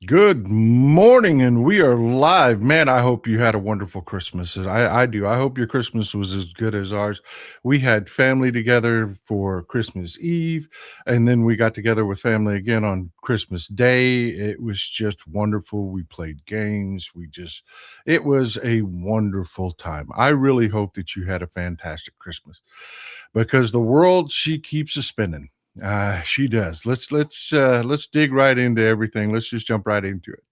Good morning, and we are live. Man, I hope you had a wonderful Christmas. I do. I hope your Christmas was as good as ours. We had family together for Christmas Eve, and then we got together with family again on Christmas Day. It was just wonderful. We played games. It was a wonderful time. I really hope that you had a fantastic Christmas because the world, she keeps a spinning. She does. Let's dig right into everything. Let's just jump right into it.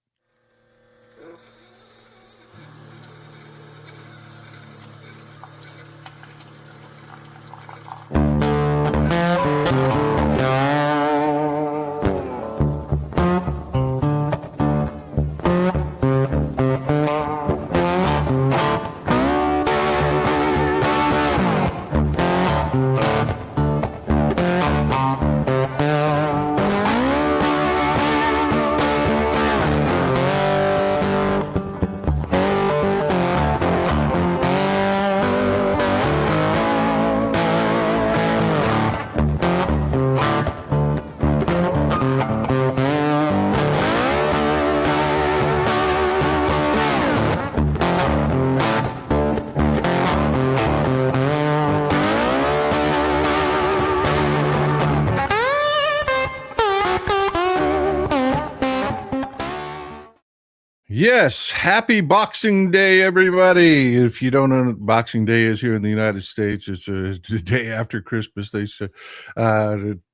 Yes, happy Boxing Day, everybody. If you don't know what Boxing Day is here in the United States, it's the day after Christmas. They say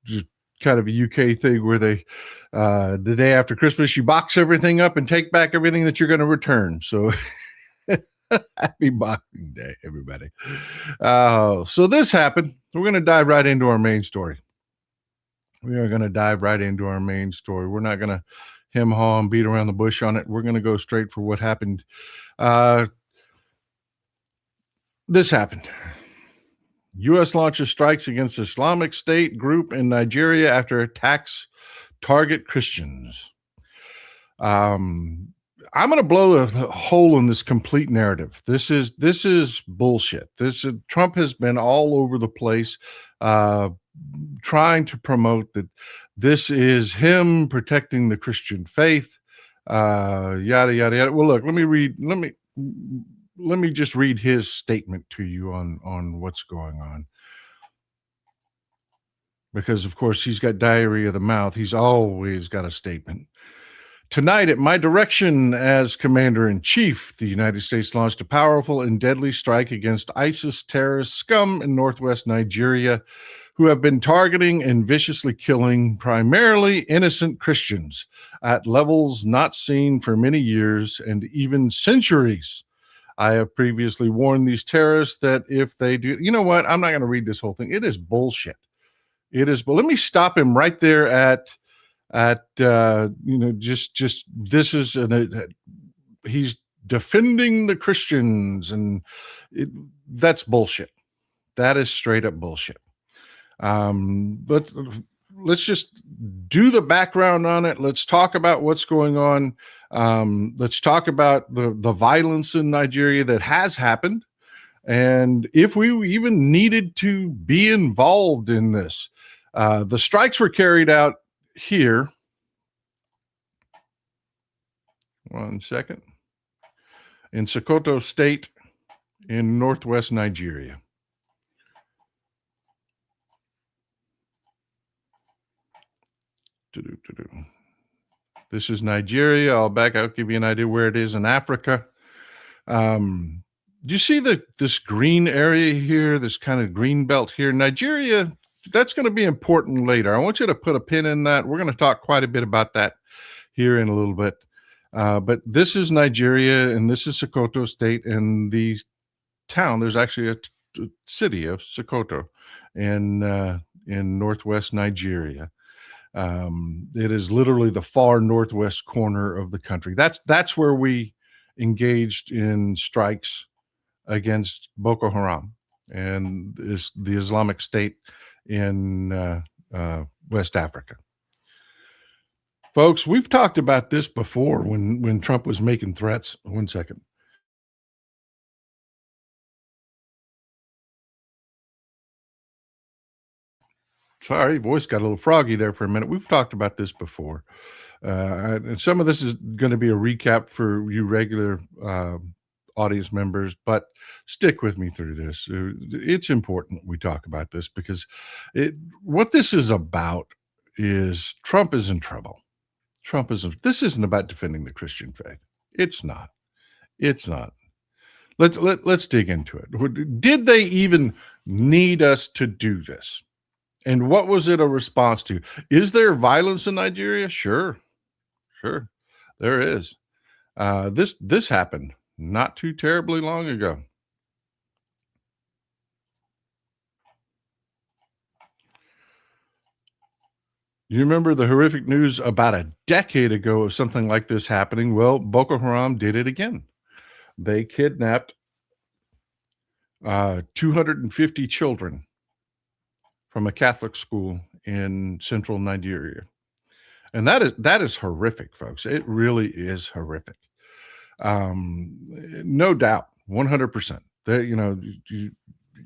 just kind of a UK thing where the day after Christmas, you box everything up and take back everything that you're going to return. So happy Boxing Day, everybody. So this happened. We're going to dive right into our main story. We are going to dive right into our main story. We're not going to hem haw and beat around the bush on it. We're going to go straight for what happened. Uh, this happened. U.S. launches strikes against Islamic State group in Nigeria after attacks target Christians. I'm going to blow a hole in this complete narrative. This is bullshit. Trump has been all over the place, trying to promote that this is him protecting the Christian faith. Yada yada yada. Well, look, let me just read his statement to you on what's going on, because of course he's got diarrhea of the mouth. He's always got a statement. Tonight, at my direction as Commander in Chief, the United States launched a powerful and deadly strike against ISIS terrorist scum in northwest Nigeria, who have been targeting and viciously killing primarily innocent Christians at levels not seen for many years and even centuries. I have previously warned these terrorists that if they do, you know what? I'm not going to read this whole thing. It is bullshit. It is. But let me stop him right there at just this is he's defending the Christians, and that's bullshit. That is straight up bullshit. But let's just do the background on it. Let's talk about what's going on. Let's talk about the violence in Nigeria that has happened, and if we even needed to be involved in this. The strikes were carried out here. One second. In Sokoto State in northwest Nigeria. This is Nigeria. I'll give you an idea where it is in Africa. Do you see this green area here, this kind of green belt here? Nigeria, that's going to be important later. I want you to put a pin in that. We're going to talk quite a bit about that here in a little bit. But this is Nigeria, and this is Sokoto State, and the town, there's actually a city of Sokoto in northwest Nigeria. It is literally the far northwest corner of the country. That's where we engaged in strikes against Boko Haram and the Islamic State in West Africa. Folks, we've talked about this before when Trump was making threats. One second. Sorry, voice got a little froggy there for a minute. We've talked about this before. And some of this is going to be a recap for you regular audience members, but stick with me through this. It's important we talk about this because what this is about is Trump is in trouble. This isn't about defending the Christian faith. It's not. It's not. Let's dig into it. Did they even need us to do this? And what was it a response to? Is there violence in Nigeria? Sure, there is. This happened not too terribly long ago. You remember the horrific news about a decade ago of something like this happening? Well, Boko Haram did it again. They kidnapped 250 children from a Catholic school in central Nigeria. And that is horrific, folks. It really is horrific. No doubt, 100%.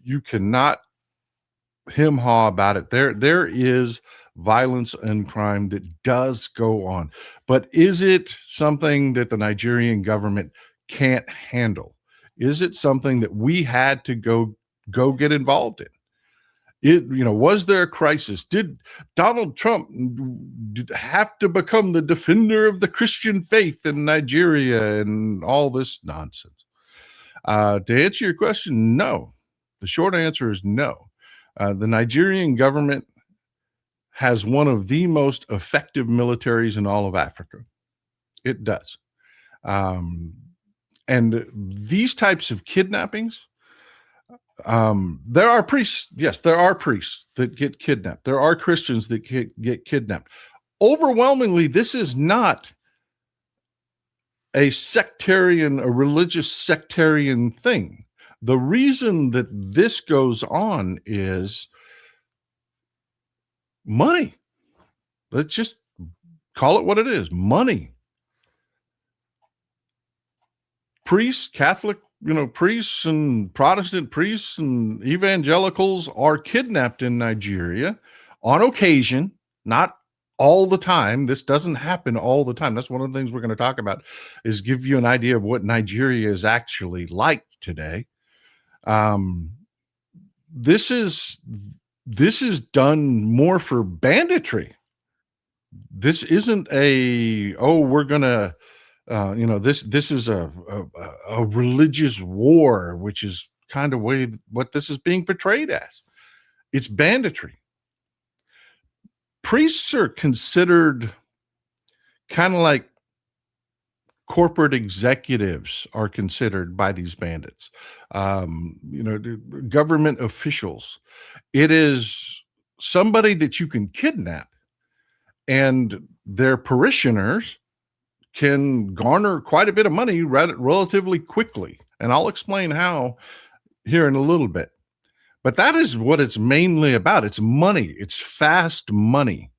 You cannot hem-haw about it. There is violence and crime that does go on, but is it something that the Nigerian government can't handle? Is it something that we had to go get involved in? Was there a crisis? Did Donald Trump have to become the defender of the Christian faith in Nigeria and all this nonsense? To answer your question, no. The short answer is no. The Nigerian government has one of the most effective militaries in all of Africa. It does. And these types of kidnappings, there are priests. Yes, there are priests that get kidnapped. There are Christians that get kidnapped. Overwhelmingly, this is not a religious sectarian thing. The reason that this goes on is money. Let's just call it what it is, money. Priests, Catholic, priests and Protestant priests and evangelicals are kidnapped in Nigeria on occasion, not all the time. This doesn't happen all the time. That's one of the things we're going to talk about, is give you an idea of what Nigeria is actually like today. This is done more for banditry. This isn't we're gonna this is a religious war, which is kind of what this is being portrayed as. It's banditry. Priests are considered kind of like corporate executives are considered by these bandits, government officials. It is somebody that you can kidnap, and their parishioners can garner quite a bit of money relatively quickly. And I'll explain how here in a little bit. But that is what it's mainly about. It's money. It's fast money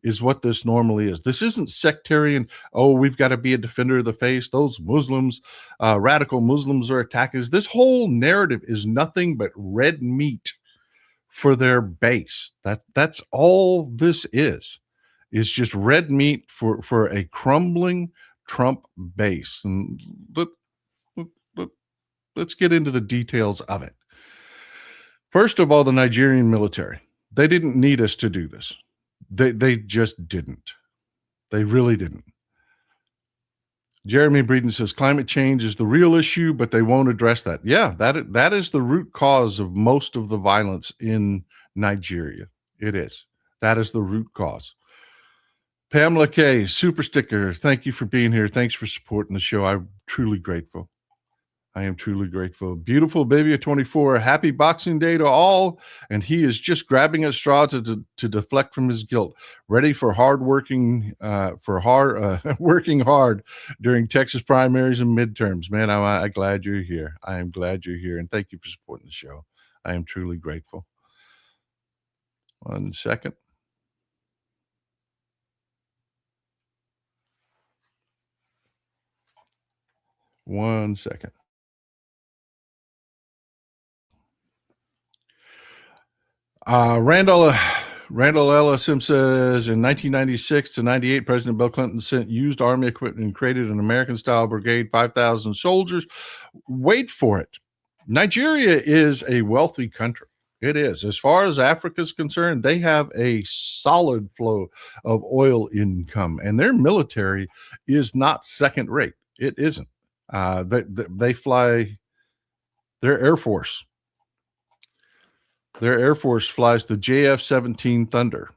is what this normally is. This isn't sectarian. Oh, we've got to be a defender of the faith. Those Muslims, radical Muslims are attackers. This whole narrative is nothing but red meat for their base. That's all this is just red meat for a crumbling Trump base. And let's get into the details of it. First of all, the Nigerian military, they didn't need us to do this. They just didn't. They really didn't. Jeremy Breeden says climate change is the real issue, but they won't address that. Yeah, that is the root cause of most of the violence in Nigeria. It is. That is the root cause. Pamela K, super sticker. Thank you for being here. Thanks for supporting the show. I'm truly grateful. I am truly grateful. Beautiful baby of 24. Happy Boxing Day to all. And he is just grabbing at straws to deflect from his guilt, ready for working hard during Texas primaries and midterms. Man, I'm glad you're here. I am glad you're here. And thank you for supporting the show. I am truly grateful. 1 second. One second. Randall Randall Ellison says in 1996 to 98, President Bill Clinton sent used Army equipment and created an American-style brigade, 5,000 soldiers. Wait for it. Nigeria is a wealthy country. It is. As far as Africa is concerned, they have a solid flow of oil income, and their military is not second rate. It isn't. They fly their Air Force. Their Air Force flies the JF-17 Thunder.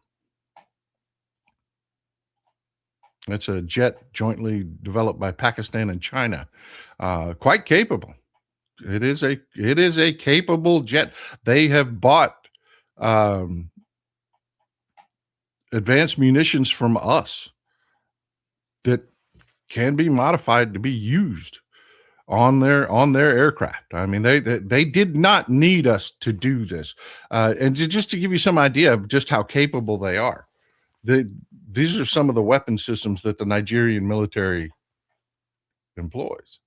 It's a jet jointly developed by Pakistan and China. Quite capable. It is a capable jet. They have bought advanced munitions from us that can be modified to be used on their aircraft. I mean, they did not need us to do this. And just to give you some idea of just how capable they are, these are some of the weapon systems that the Nigerian military employs.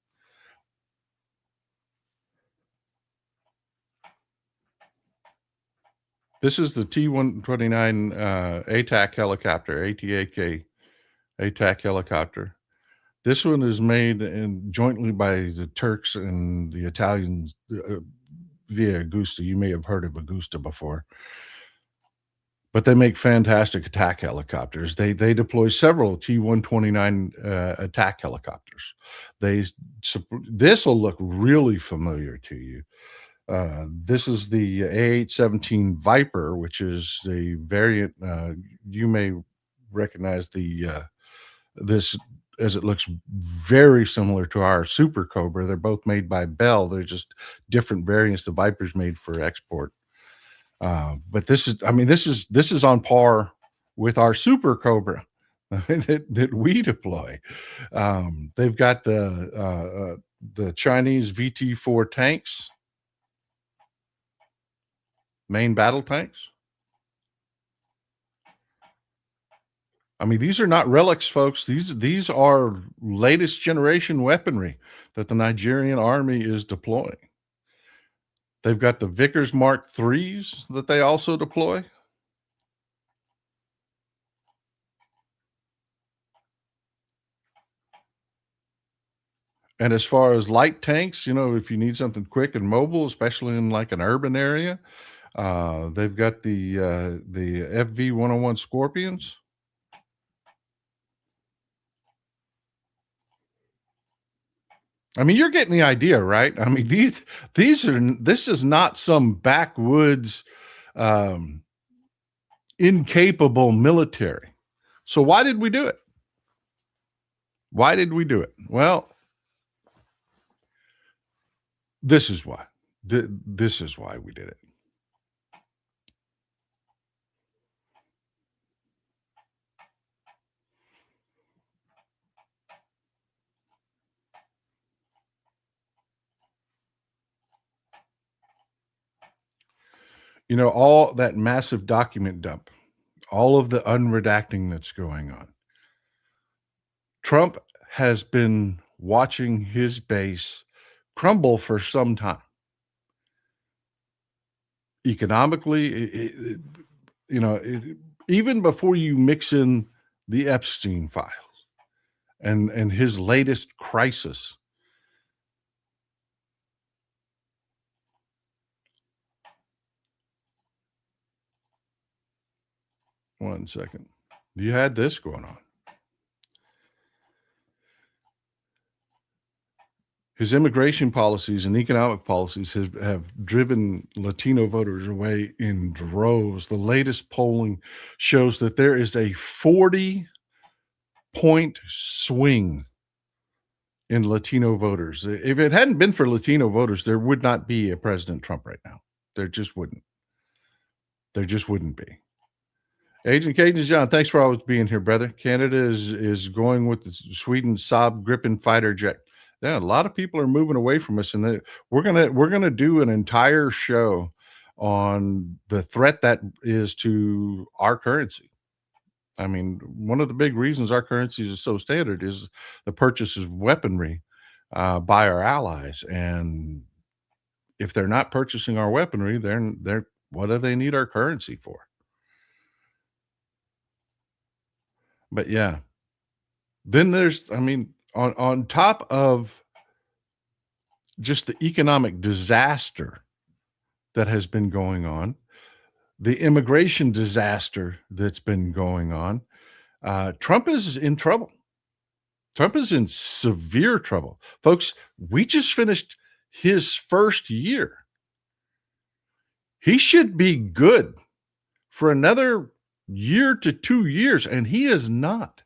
This is the T-129 ATAC helicopter, ATAK ATAC helicopter. This one is made jointly by the Turks and the Italians via Augusta. You may have heard of Augusta before. But they make fantastic attack helicopters. They deploy several T-129 attack helicopters. This will look really familiar to you. This is the A817 Viper, which is the variant. You may recognize this as it looks very similar to our Super Cobra. They're both made by Bell. They're just different variants. The Viper's made for export. But this is on par with our Super Cobra that we deploy. They've got the Chinese VT-4 tanks, main battle tanks. I mean, these are not relics, folks. These are latest generation weaponry that the Nigerian army is deploying. They've got the Vickers Mark IIIs that they also deploy. And as far as light tanks, if you need something quick and mobile, especially in like an urban area, they've got the FV-101 Scorpions. I mean, you're getting the idea, right? I mean, this is not some backwoods, incapable military. So why did we do it? Why did we do it? Well, this is why. This is why we did it. All that massive document dump, all of the unredacting that's going on. Trump has been watching his base crumble for some time. Economically, even before you mix in the Epstein files and his latest crisis. One second. You had this going on. His immigration policies and economic policies have driven Latino voters away in droves. The latest polling shows that there is a 40-point swing in Latino voters. If it hadn't been for Latino voters, there would not be a President Trump right now. There just wouldn't. There just wouldn't be. Agent Cajun John, thanks for always being here, brother. Canada is going with the Sweden Saab Gripen fighter jet. Yeah, a lot of people are moving away from us, and we're gonna do an entire show on the threat that is to our currency. I mean, one of the big reasons our currency is so standard is the purchase of weaponry by our allies, and if they're not purchasing our weaponry, they're what do they need our currency for? But yeah, then there's, I mean, on top of just the economic disaster that has been going on, the immigration disaster that's been going on, Trump is in trouble. Trump is in severe trouble. Folks, we just finished his first year. He should be good for another year to 2 years, and he is not.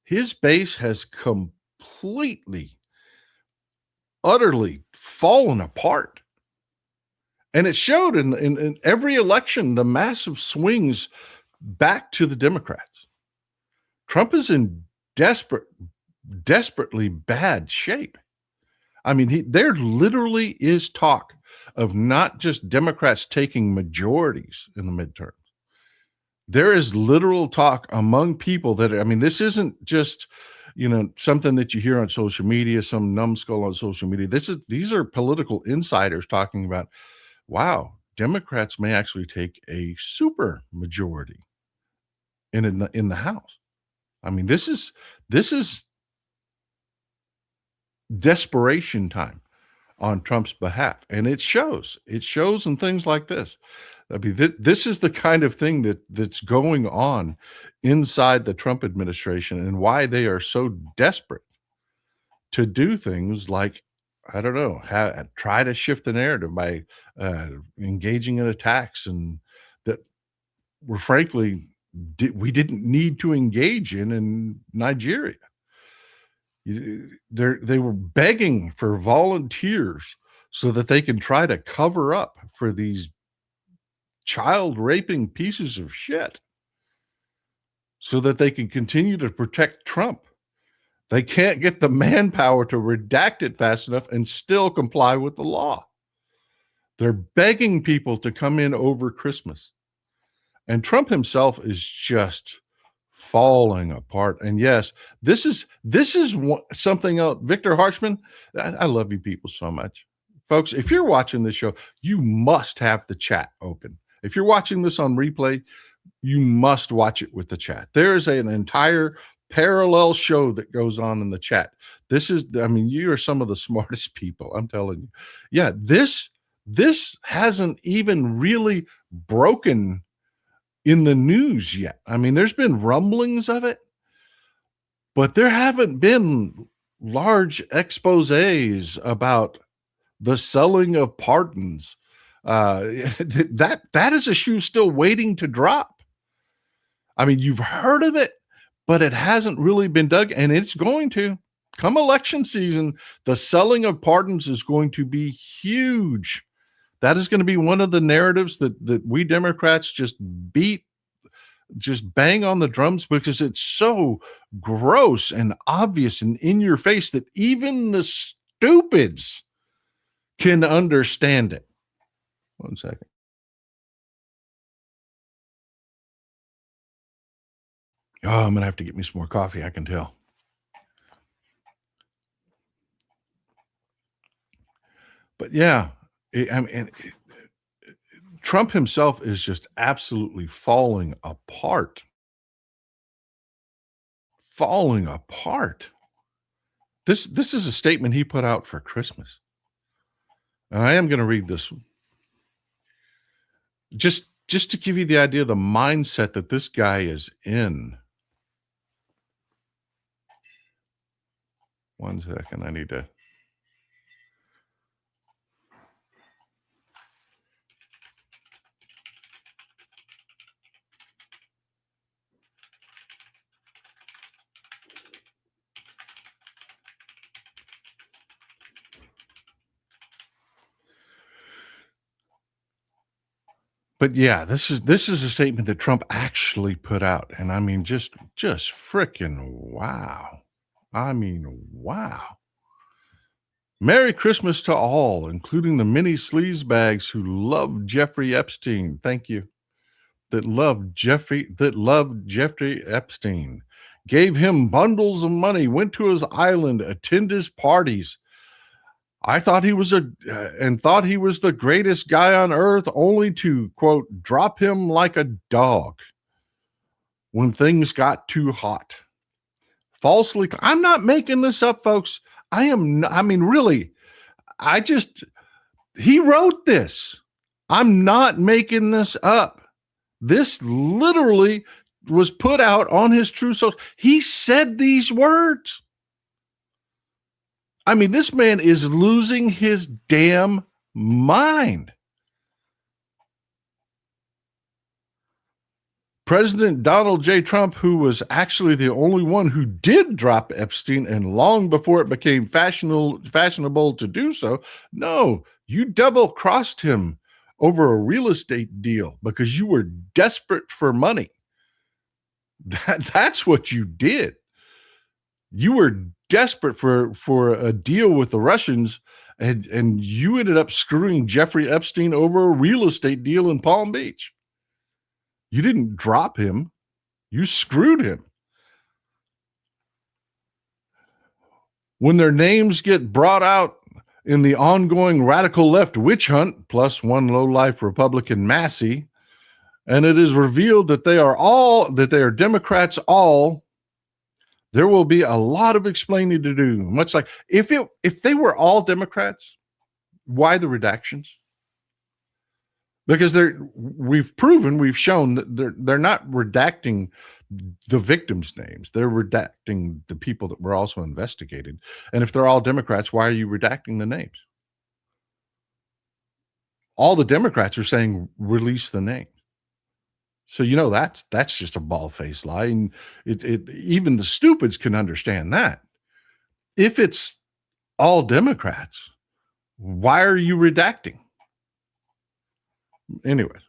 His base has completely, utterly fallen apart. And it showed in every election, the massive swings back to the Democrats. Trump is in desperately bad shape. I mean, there literally is talk of not just Democrats taking majorities in the midterms. There is literal talk among people that, I mean, this isn't just, something that you hear on social media, some numbskull on social media. These are political insiders talking about, wow, Democrats may actually take a super majority in the House. I mean, this is desperation time on Trump's behalf, and it shows. It shows in things like this. I mean, this is the kind of thing that's going on inside the Trump administration, and why they are so desperate to do things like, I don't know, try to shift the narrative by engaging in attacks and that were frankly we didn't need to engage in Nigeria. They were begging for volunteers so that they can try to cover up for these child raping pieces of shit, so that they can continue to protect Trump. They can't get the manpower to redact it fast enough and still comply with the law. They're begging people to come in over Christmas. And Trump himself is just falling apart. And yes, this is something else. Victor Harshman, I love you people so much. Folks, if you're watching this show, you must have the chat open. If you're watching this on replay, you must watch it with the chat. There is an entire parallel show that goes on in the chat. I mean, you are some of the smartest people, I'm telling you. Yeah, this hasn't even really broken in the news yet. I mean, there's been rumblings of it, but there haven't been large exposés about the selling of pardons. That is a shoe still waiting to drop. I mean, you've heard of it, but it hasn't really been dug, and it's going to. Come election season, the selling of pardons is going to be huge. That is going to be one of the narratives that we Democrats just bang on the drums, because it's so gross and obvious and in your face that even the stupids can understand it. 1 second. Oh, I'm going to have to get me some more coffee, I can tell. But yeah, Trump himself is just absolutely falling apart. Falling apart. This is a statement he put out for Christmas. And I am going to read this one. Just to give you the idea of the mindset that this guy is in. 1 second, I need to. But yeah, this is a statement that Trump actually put out, and I mean, just freaking wow. I mean, wow. Merry Christmas to all, including the many sleazebags who love Jeffrey Epstein. Thank you. That loved Jeffrey Epstein. Gave him bundles of money, went to his island, attend his parties. I thought he was thought he was the greatest guy on earth, only to, quote, drop him like a dog. when things got too hot. Falsely, I'm not making this up, folks. I am not, I mean, really, he wrote this. I'm not making this up. This literally was put out on his True Social. He said these words. I mean, this man is losing his damn mind. President Donald J. Trump, who was actually the only one who did drop Epstein, and long before it became fashionable to do so, no, you double-crossed him over a real estate deal because you were desperate for money. That's what you did. You were desperate for a deal with the Russians, and you ended up screwing Jeffrey Epstein over a real estate deal in Palm Beach. You didn't drop him. You screwed him. When their names get brought out in the ongoing radical left witch hunt, plus one lowlife Republican Massey, and it is revealed that they are Democrats all, there will be a lot of explaining to do. Much like if they were all Democrats, why the redactions? Because we've shown that they're not redacting the victims' names. They're redacting the people that were also investigated. And if they're all Democrats, why are you redacting the names? All the Democrats are saying release the names. So that's just a bald-faced lie, and it even the stupids can understand that. If it's all Democrats, why are you redacting? Anyway,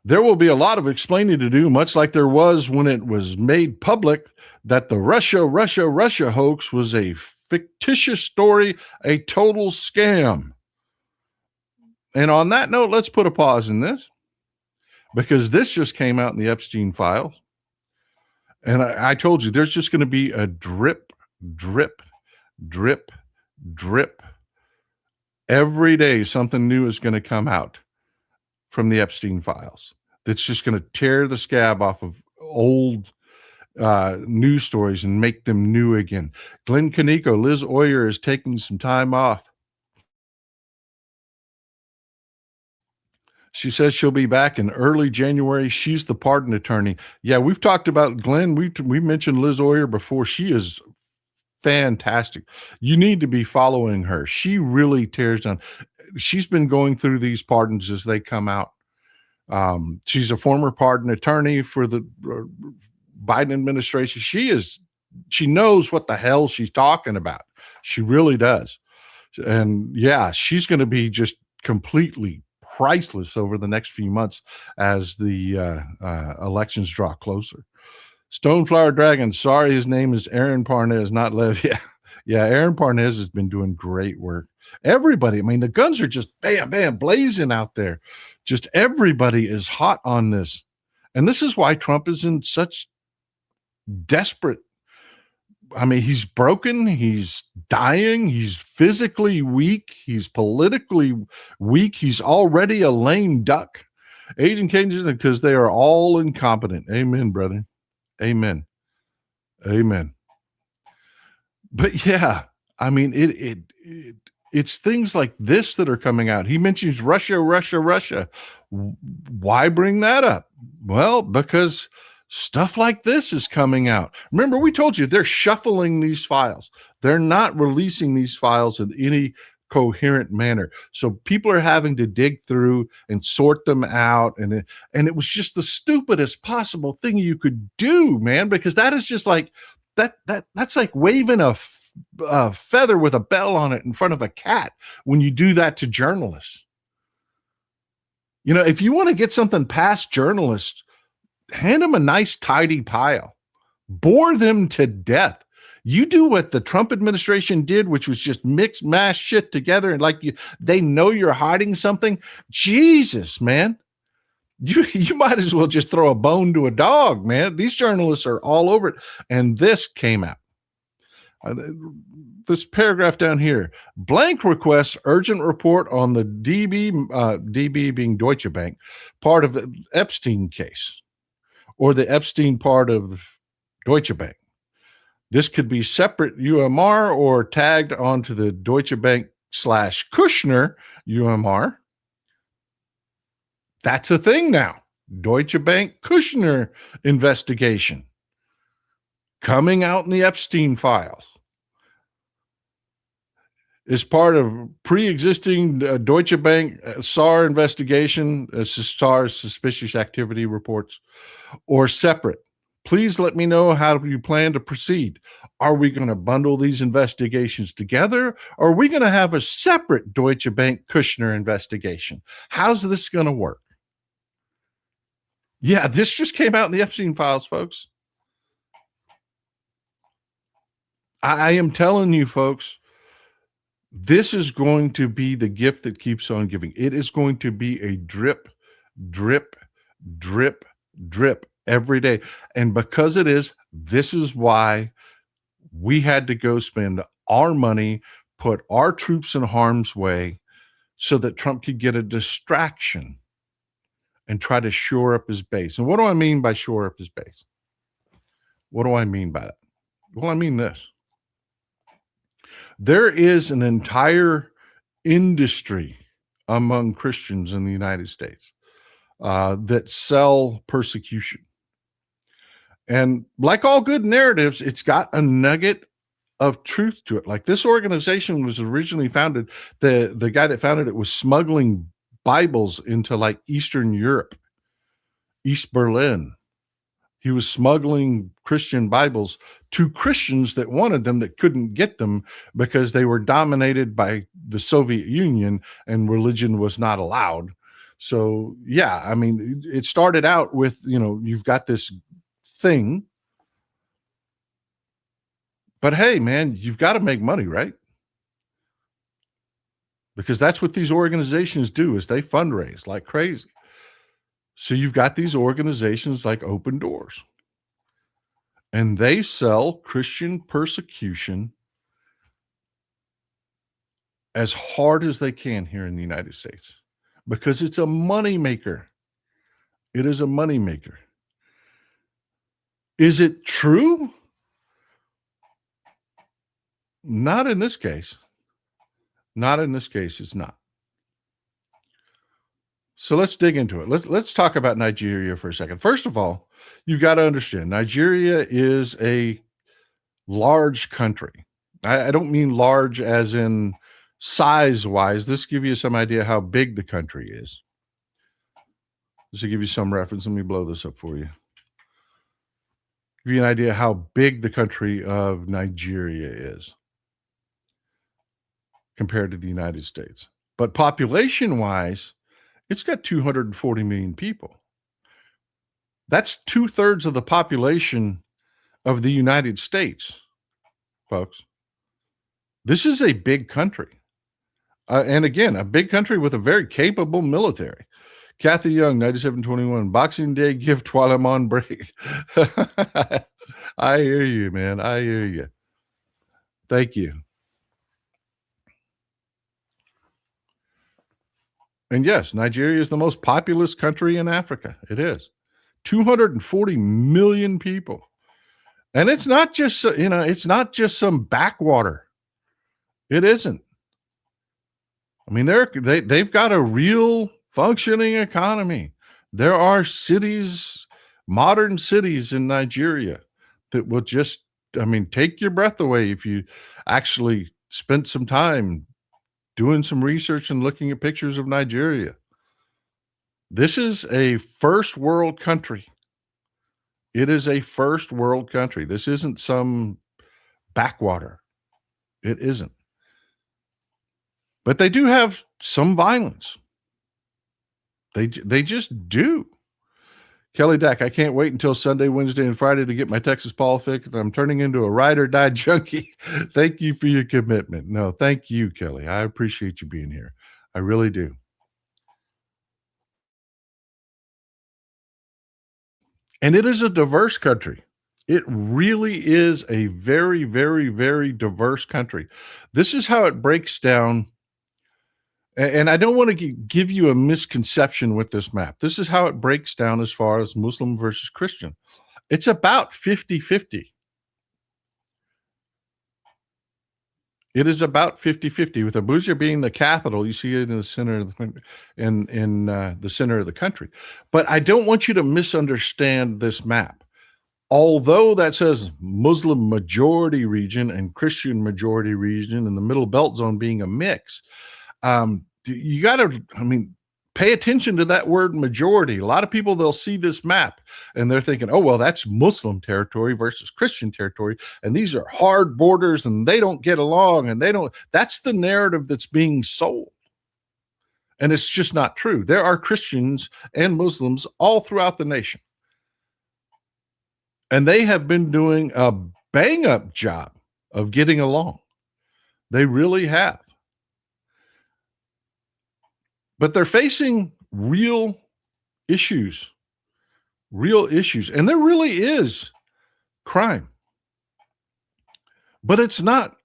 there will be a lot of explaining to do, much like there was when it was made public that the Russia hoax was a fictitious story, a total scam. And on that note, let's put a pause in this, because this just came out in the Epstein files. And I told you, there's just going to be a drip, drip, drip, drip. Every day, something new is going to come out from the Epstein files that's just going to tear the scab off of old news stories and make them new again. Glenn Kaneko, Liz Oyer is taking some time off. She says she'll be back in early January. She's the pardon attorney. Yeah, we've talked about Glenn. We mentioned Liz Oyer before. She is fantastic. You need to be following her. She really tears down. She's been going through these pardons as they come out. She's a former pardon attorney for the Biden administration. She knows what the hell she's talking about. She really does. And yeah, she's going to be just completely priceless over the next few months as the elections draw closer. Stoneflower Dragon, sorry, his name is Aaron Parnes, not Lev. Yeah, Aaron Parnes has been doing great work. Everybody, I mean, the guns are just bam, bam, blazing out there. Just everybody is hot on this. And this is why Trump is in such desperate. I mean, he's broken, he's dying, he's physically weak, he's politically weak, he's already a lame duck. Agent Cajuns, because they are all incompetent. Amen, brother. Amen. Amen. But yeah, I mean, it's things like this that are coming out. He mentions Russia. Why bring that up? Well, because stuff like this is coming out. Remember, we told you they're shuffling these files. They're not releasing these files in any coherent manner. So people are having to dig through and sort them out. And it was just the stupidest possible thing you could do, man, because that is just like that's like waving a feather with a bell on it in front of a cat when you do that to journalists. You know, if you want to get something past journalists, hand them a nice tidy pile, bore them to death. You do what the Trump administration did, which was just mix, mash shit together. And they know you're hiding something. Jesus, man. You might as well just throw a bone to a dog, man. These journalists are all over it. And this came out. This paragraph down here, blank requests urgent report on the DB being Deutsche Bank, part of the Epstein case. or the Epstein part of Deutsche Bank. This could be separate UMR or tagged onto the Deutsche Bank / Kushner UMR. That's a thing now. Deutsche Bank Kushner investigation coming out in the Epstein files is part of pre-existing Deutsche Bank SAR investigation, SAR's suspicious activity reports, or separate. Please let me know how you plan to proceed. Are we going to bundle these investigations together? Or are we going to have a separate Deutsche Bank Kushner investigation? How's this going to work? Yeah, this just came out in the Epstein files, folks. I am telling you, folks, this is going to be the gift that keeps on giving. It is going to be a drip, drip, drip, drip every day. And because it is, this is why we had to go spend our money, put our troops in harm's way so that Trump could get a distraction and try to shore up his base. And what do I mean by shore up his base? What do I mean by that? Well, I mean this. There is an entire industry among Christians in the United States that sell persecution. And like all good narratives, it's got a nugget of truth to it. Like this organization was originally founded, the guy that founded it was smuggling Bibles into like Eastern Europe, East Berlin. He was smuggling Christian Bibles to Christians that wanted them that couldn't get them because they were dominated by the Soviet Union and religion was not allowed. So, yeah, I mean, it started out with, you've got this thing. But hey, man, you've got to make money, right? Because that's what these organizations do is they fundraise like crazy. So you've got these organizations like Open Doors. And they sell Christian persecution as hard as they can here in the United States because it's a moneymaker. It is a moneymaker. Is it true? Not in this case. Not in this case, it's not. So let's dig into it. Let's talk about Nigeria for a second. First of all, you've got to understand Nigeria is a large country. I don't mean large as in size-wise. This gives you some idea how big the country is. Just to give you some reference, let me blow this up for you. Give you an idea how big the country of Nigeria is compared to the United States. But population-wise, it's got 240 million people. That's 2/3 of the population of the United States, folks. This is a big country. And again, a big country with a very capable military. Kathy Young, 9721, Boxing Day gift while I'm on break. I hear you, man. I hear you. Thank you. And yes, Nigeria is the most populous country in Africa. It is. 240 million people. And it's not just, it's not just some backwater. It isn't. I mean, they've got a real functioning economy. There are cities, modern cities in Nigeria that will just, take your breath away if you actually spent some time doing some research and looking at pictures of Nigeria. This is a first world country. It is a first world country. This isn't some backwater. It isn't. But they do have some violence. They just do. Kelly Dack, I can't wait until Sunday, Wednesday, and Friday to get my Texas Paul fixed. I'm turning into a ride or die junkie. Thank you for your commitment. No, thank you, Kelly. I appreciate you being here. I really do. And it is a diverse country. It really is a very, very, very diverse country. This is how it breaks down. And I don't want to give you a misconception with this map. This is how it breaks down as far as Muslim versus Christian. It's about 50-50. It is about 50-50, with Abuja being the capital. You see it in the center of the center of the country. But I don't want you to misunderstand this map. Although that says Muslim majority region and Christian majority region, and the middle belt zone being a mix, you got to, pay attention to that word majority. A lot of people, they'll see this map and they're thinking, oh, well, that's Muslim territory versus Christian territory. And these are hard borders and they don't get along and that's the narrative that's being sold. And it's just not true. There are Christians and Muslims all throughout the nation. And they have been doing a bang up job of getting along. They really have. But they're facing real issues. And there really is crime. But it's not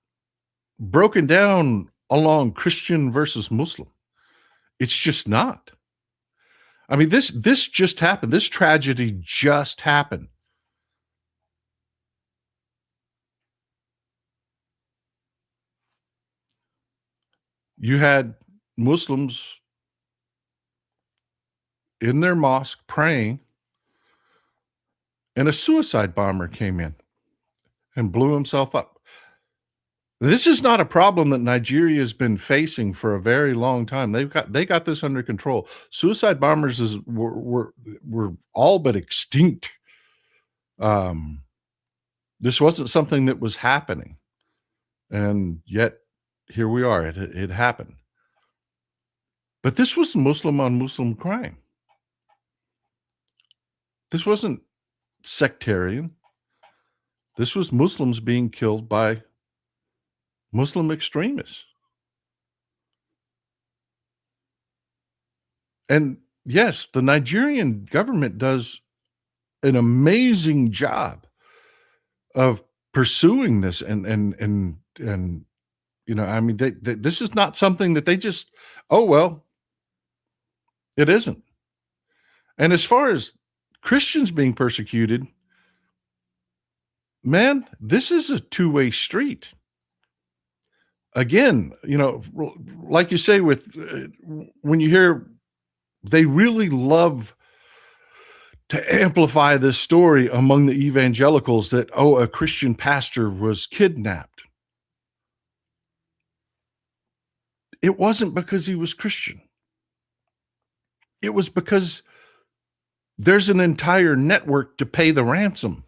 broken down along Christian versus Muslim. It's just not. This just happened. This tragedy just happened. You had Muslims in their mosque praying, and a suicide bomber came in and blew himself up. This is not a problem that Nigeria has been facing for a very long time. They got this under control. Suicide bombers were all but extinct. This wasn't something that was happening, and yet here we are. It happened. But this was Muslim on Muslim crime. This wasn't sectarian. This was Muslims being killed by Muslim extremists. And yes, the Nigerian government does an amazing job of pursuing this, and this is not something that they just, oh well, it isn't. And as far as Christians being persecuted, man, this is a two-way street. Again, like you say, when you hear, they really love to amplify this story among the evangelicals that, oh, a Christian pastor was kidnapped. It wasn't because he was Christian. It was because there's an entire network to pay the ransom.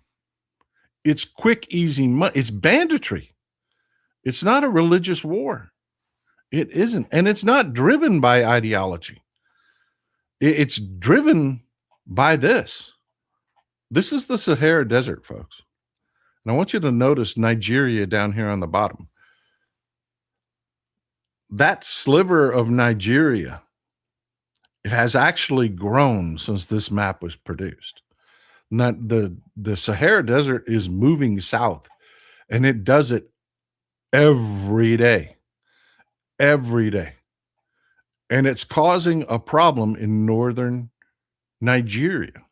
It's quick, easy money. It's banditry. It's not a religious war. It isn't. And it's not driven by ideology. It's driven by this. This is the Sahara Desert, folks. And I want you to notice Nigeria down here on the bottom. That sliver of Nigeria has actually grown since this map was produced. Now, the Sahara Desert is moving south, and it does it every day. And it's causing a problem in northern Nigeria.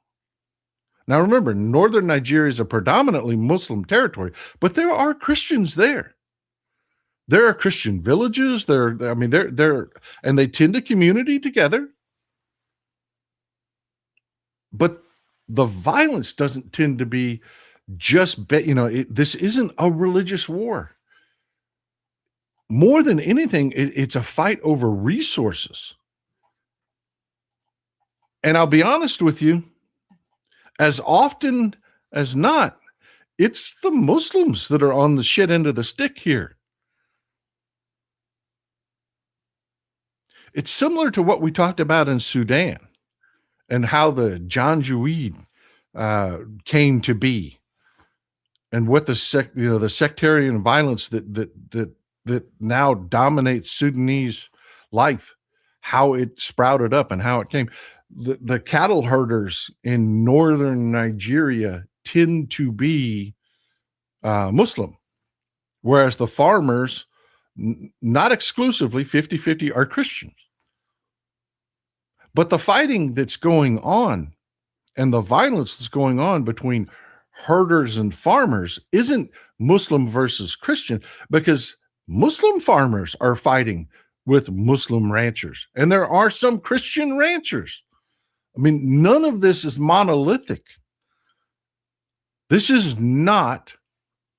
Now, remember, northern Nigeria is a predominantly Muslim territory, but there are Christians there. There are Christian villages. And they tend to community together. But the violence doesn't tend to be just, this isn't a religious war. More than anything, it's a fight over resources. And I'll be honest with you, as often as not, it's the Muslims that are on the shit end of the stick here. It's similar to what we talked about in Sudan and how the Janjaweed came to be, and what the sectarian violence that now dominates Sudanese life, how it sprouted up and how it came. The cattle herders in northern Nigeria tend to be Muslim, whereas the farmers, not exclusively 50-50, are Christians. But the fighting that's going on and the violence that's going on between herders and farmers isn't Muslim versus Christian, because Muslim farmers are fighting with Muslim ranchers, and there are some Christian ranchers. I mean, none of this is monolithic. This is not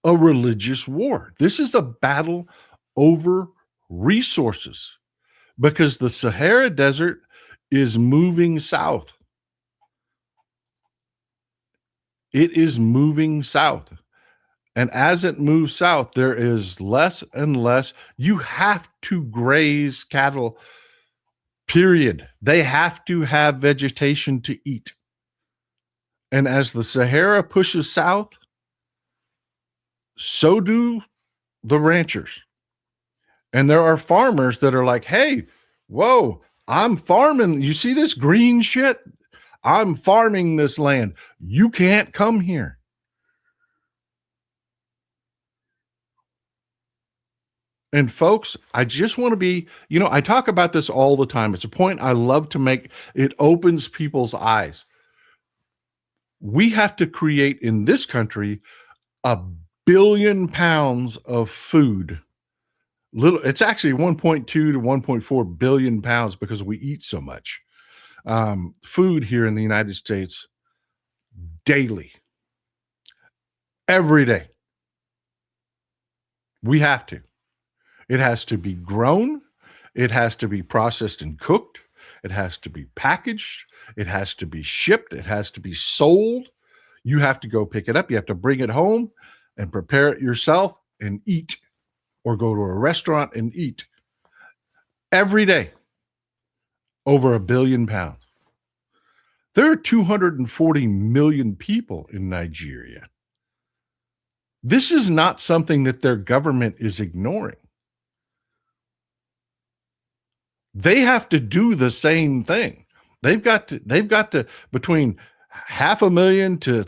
a religious war. This is a battle over resources, because the Sahara Desert is moving south. It is moving south. And as it moves south, there is less and less. You have to graze cattle, period. They have to have vegetation to eat. And as the Sahara pushes south, so do the ranchers. And there are farmers that are like, hey, whoa, I'm farming. You see this green shit? I'm farming this land. You can't come here. And folks, I just want to be, I talk about this all the time. It's a point I love to make. It opens people's eyes. We have to create in this country 1 billion pounds of food. It's actually 1.2 to 1.4 billion pounds, because we eat so much food here in the United States daily, every day. We have to. It has to be grown. It has to be processed and cooked. It has to be packaged. It has to be shipped. It has to be sold. You have to go pick it up. You have to bring it home and prepare it yourself and eat, or go to a restaurant and eat every day. Over 1 billion pounds. There are 240 million people in Nigeria. This is not something that their government is ignoring. They have to do the same thing. They've got to between 500,000 to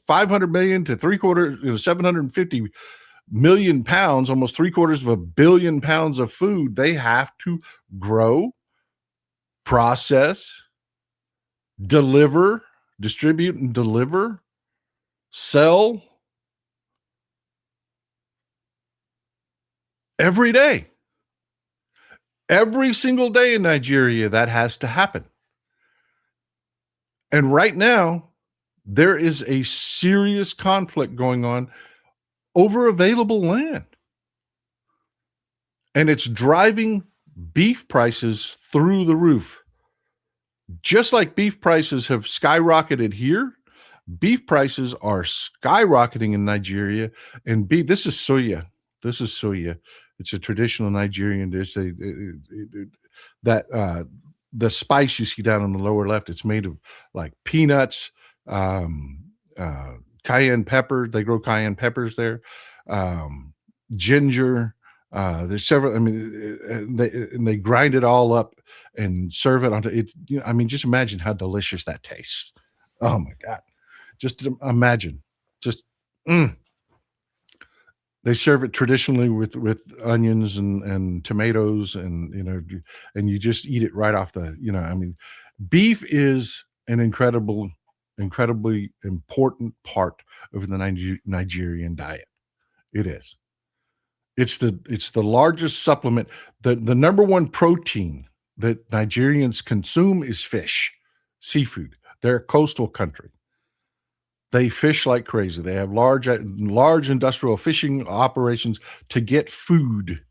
500 million to 750 million pounds, almost 750 million pounds of food. They have to grow, process, distribute and deliver, sell every day. Every single day in Nigeria, that has to happen. And right now, there is a serious conflict going on over available land. And it's driving beef prices through the roof. Just like beef prices have skyrocketed here, beef prices are skyrocketing in Nigeria. And this is soya. This is soya. It's a traditional Nigerian dish. The spice you see down on the lower left, it's made of like peanuts, cayenne pepper. They grow cayenne peppers there, ginger. There's several. They grind it all up and serve it onto it. Just imagine how delicious that tastes. Oh my God! Just imagine. Just. They serve it traditionally with onions and tomatoes, and and you just eat it right off the. Beef is an incredibly important part of the Nigerian diet. It is. It's the largest supplement. The number one protein that Nigerians consume is fish, seafood. They're a coastal country. They fish like crazy. They have large industrial fishing operations to get food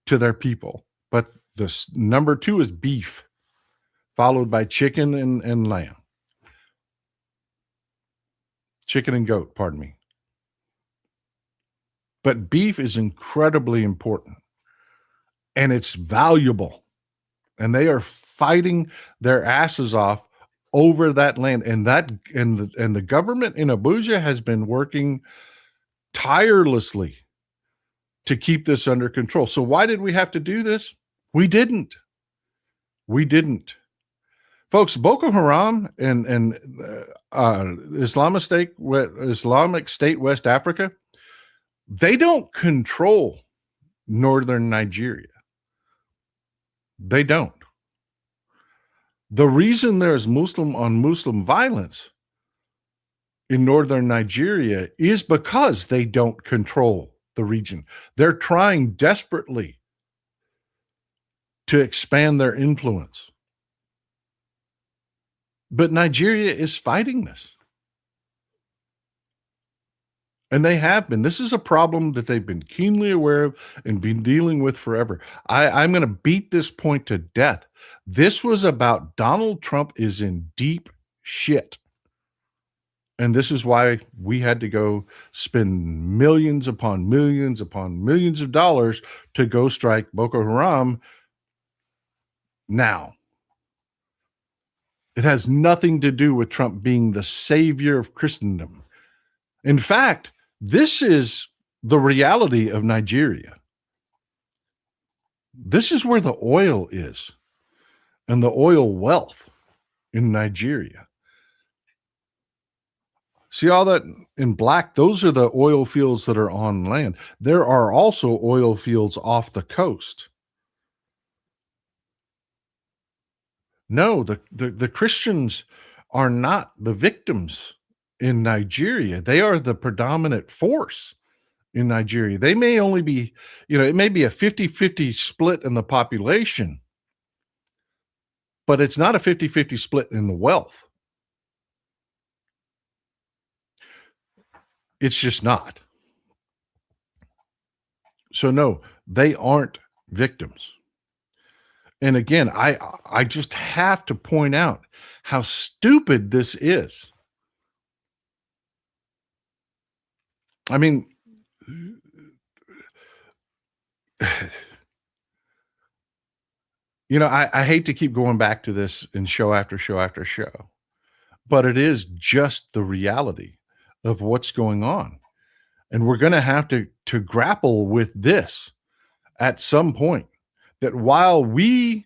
to their people. But the number 2 is beef, followed by chicken and lamb. Chicken and goat, pardon me. But beef is incredibly important, and it's valuable. And they are fighting their asses off over that land, and the government in Abuja has been working tirelessly to keep this under control. So why did we have to do this? We didn't. Folks, Boko Haram and Islamic State West Africa, they don't control northern Nigeria. They don't. The reason there's Muslim on Muslim violence in northern Nigeria is because they don't control the region. They're trying desperately to expand their influence. But Nigeria is fighting this. And they have been. This is a problem that they've been keenly aware of and been dealing with forever. I'm going to beat this point to death. This was about Donald Trump is in deep shit. And this is why we had to go spend millions upon millions upon millions of dollars to go strike Boko Haram now. It has nothing to do with Trump being the savior of Christendom. In fact, this is the reality of Nigeria. This is where the oil is and the oil wealth in Nigeria. See all that in black? Those are the oil fields that are on land. There are also oil fields off the coast. No, the Christians are not the victims in Nigeria. They are the predominant force in Nigeria. They may only be, it may be a 50-50 split in the population, but it's not a 50-50 split in the wealth. It's just not. So no, they aren't victims. And again, I just have to point out how stupid this is. I mean, I hate to keep going back to this in show after show after show, but it is just the reality of what's going on. And we're going to have to grapple with this at some point, that while we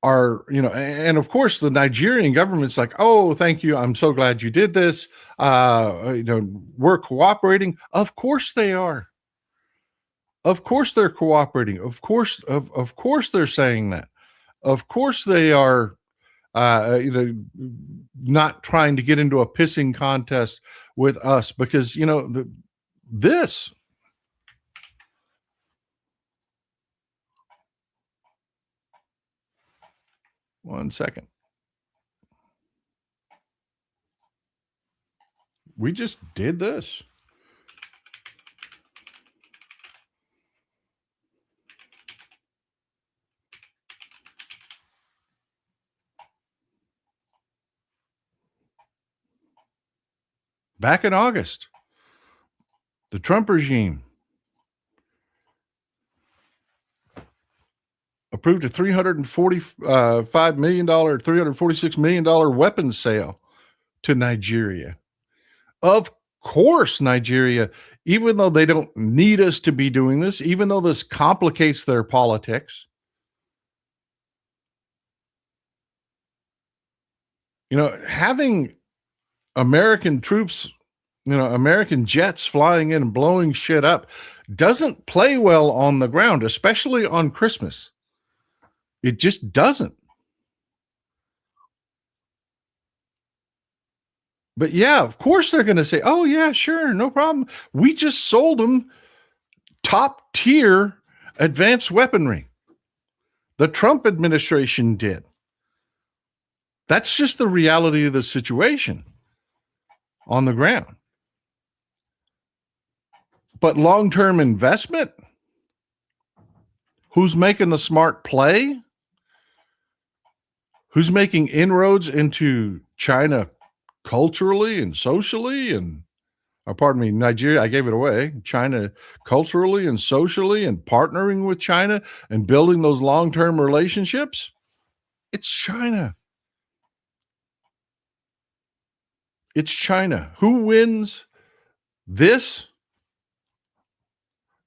are, and of course the Nigerian government's like, oh, thank you. I'm so glad you did this. We're cooperating. Of course they are. Of course they're cooperating. Of course they're saying that. Of course they are, not trying to get into a pissing contest with us because, this. One second. We just did this. Back in August, the Trump regime approved a $346 million weapons sale to Nigeria. Of course, Nigeria, even though they don't need us to be doing this, even though this complicates their politics, having American troops, American jets flying in and blowing shit up doesn't play well on the ground, especially on Christmas. It just doesn't. But yeah, of course they're going to say, oh yeah, sure, no problem. We just sold them top tier advanced weaponry. The Trump administration did. That's just the reality of the situation on the ground. But long-term investment, who's making the smart play? Who's making inroads into China culturally and socially and, Nigeria, I gave it away. China culturally and socially and partnering with China and building those long-term relationships? It's China. It's China. Who wins these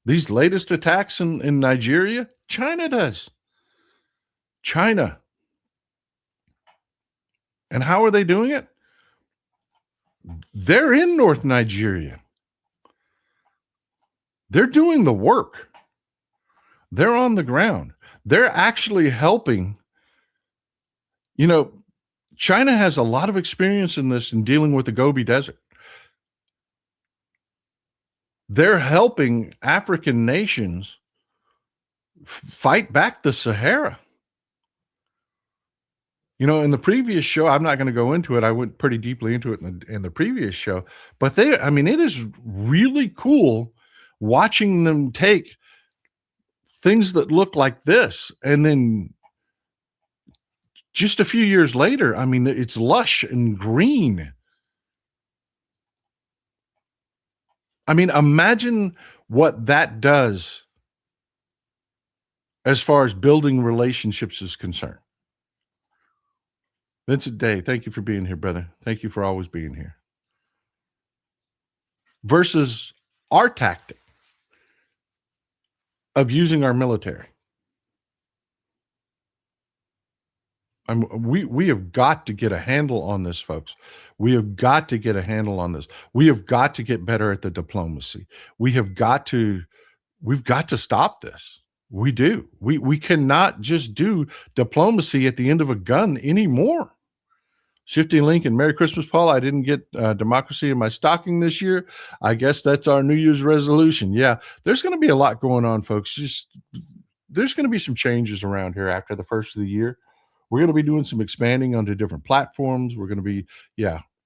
latest attacks in Nigeria? China does. China. And how are they doing it? They're in North Nigeria. They're doing the work. They're on the ground. They're actually helping. You know, China has a lot of experience in this in dealing with the Gobi Desert. They're helping African nations fight back the Sahara. In the previous show, I'm not going to go into it. I went pretty deeply into it in the previous show, but it is really cool watching them take things that look like this. And then just a few years later, it's lush and green. Imagine what that does as far as building relationships is concerned. Vincent Day, thank you for being here, brother. Thank you for always being here. Versus our tactic of using our military. We have got to get a handle on this, folks. We have got to get a handle on this. We have got to get better at the diplomacy. We've got to stop this. We do. We cannot just do diplomacy at the end of a gun anymore. Shifty Lincoln, Merry Christmas, Paul. I didn't get democracy in my stocking this year. I guess that's our New Year's resolution. Yeah, there's going to be a lot going on, folks. There's going to be some changes around here after the first of the year. We're going to be doing some expanding onto different platforms.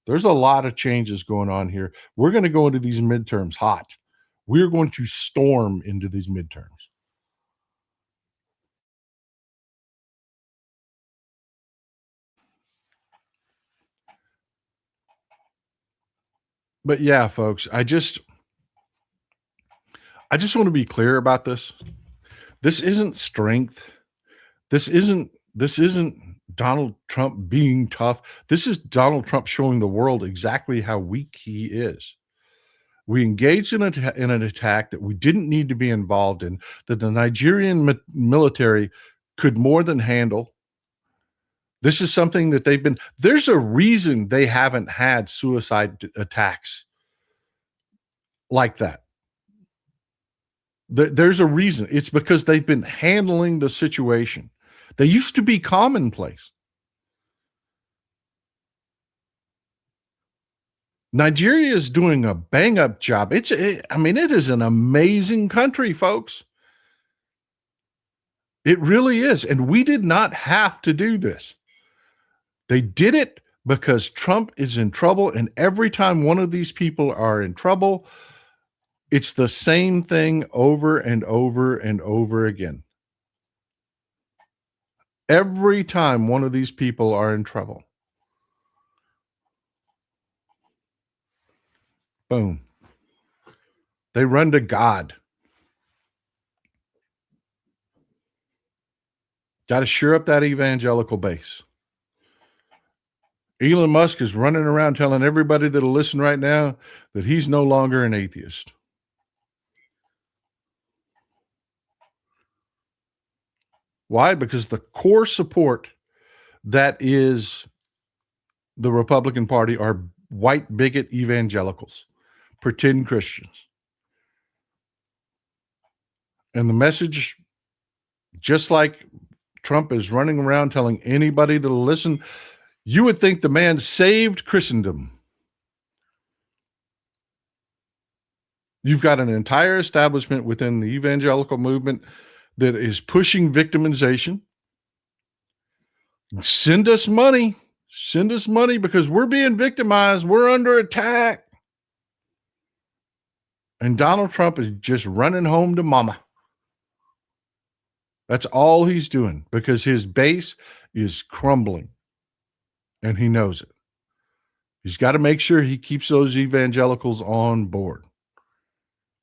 There's a lot of changes going on here. We're going to go into these midterms hot. We're going to storm into these midterms. But yeah, folks, I just want to be clear about this. This isn't strength. This isn't Donald Trump being tough. This is Donald Trump showing the world exactly how weak he is. We engaged in an attack that we didn't need to be involved in, that the Nigerian military could more than handle. This is something that there's a reason they haven't had suicide attacks like that. There's a reason. It's because they've been handling the situation. They used to be commonplace. Nigeria is doing a bang-up job. It is an amazing country, folks. It really is. And we did not have to do this. They did it because Trump is in trouble. And every time one of these people are in trouble, it's the same thing over and over and over again. Every time one of these people are in trouble. Boom. They run to God. Got to shore up that evangelical base. Elon Musk is running around telling everybody that'll listen right now that he's no longer an atheist. Why? Because the core support that is the Republican Party are white bigot evangelicals, pretend Christians. And the message, just like Trump is running around telling anybody that'll listen, you would think the man saved Christendom. You've got an entire establishment within the evangelical movement that is pushing victimization. Send us money. Send us money because we're being victimized. We're under attack. And Donald Trump is just running home to mama. That's all he's doing because his base is crumbling. And he knows it. He's got to make sure he keeps those evangelicals on board.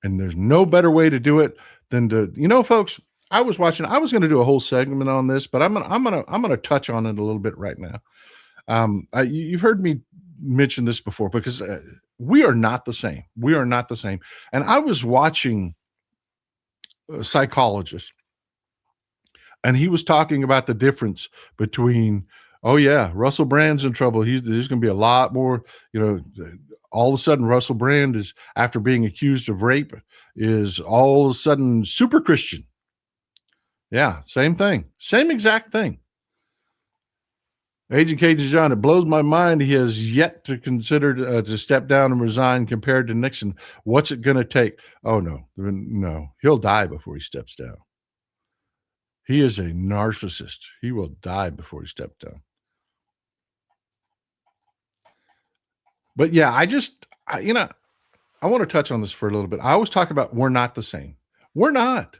And there's no better way to do it than to, folks, I was going to do a whole segment on this, but I'm going to touch on it a little bit right now. You've heard me mention this before because we are not the same. We are not the same. And I was watching a psychologist, and he was talking about the difference between, oh yeah, Russell Brand's in trouble. There's going to be a lot more, all of a sudden Russell Brand is, after being accused of rape, is all of a sudden super Christian. Yeah, same thing. Same exact thing. Agent Cajun John, it blows my mind he has yet to consider to step down and resign compared to Nixon. What's it going to take? Oh, no, no. He'll die before he steps down. He is a narcissist. He will die before he steps down. But yeah, I want to touch on this for a little bit. I always talk about we're not the same. We're not.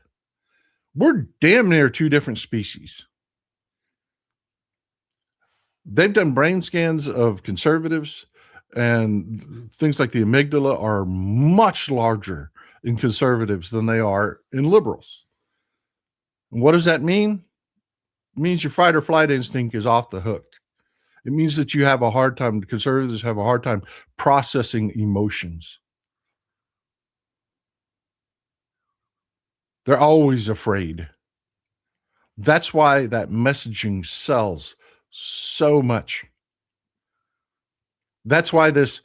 We're damn near two different species. They've done brain scans of conservatives, and things like the amygdala are much larger in conservatives than they are in liberals. And what does that mean? It means your fight or flight instinct is off the hook. It means that you have a hard time, conservatives have a hard time processing emotions. They're always afraid. That's why that messaging sells so much. That's why this,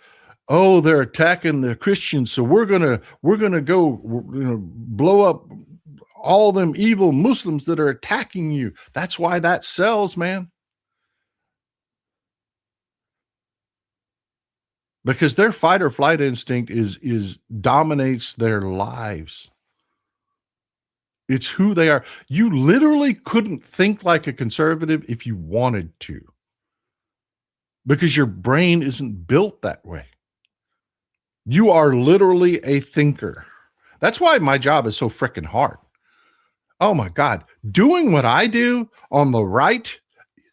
oh, they're attacking the Christians, so we're gonna go, blow up all them evil Muslims that are attacking you. That's why that sells, man. Because their fight or flight instinct is dominates their lives. It's who they are. You literally couldn't think like a conservative if you wanted to, because your brain isn't built that way. You are literally a thinker. That's why my job is so freaking hard. Oh my God. Doing what I do on the right,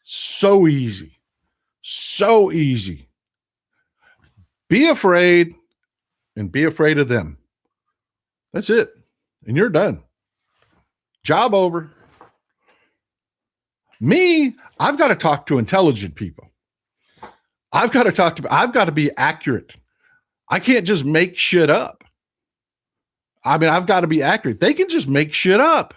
so easy. So easy. Be afraid and be afraid of them. That's it. And you're done. Job over. Me, I've got to talk to intelligent people. I've got to be accurate. I can't just make shit up. I mean, I've got to be accurate. They can just make shit up.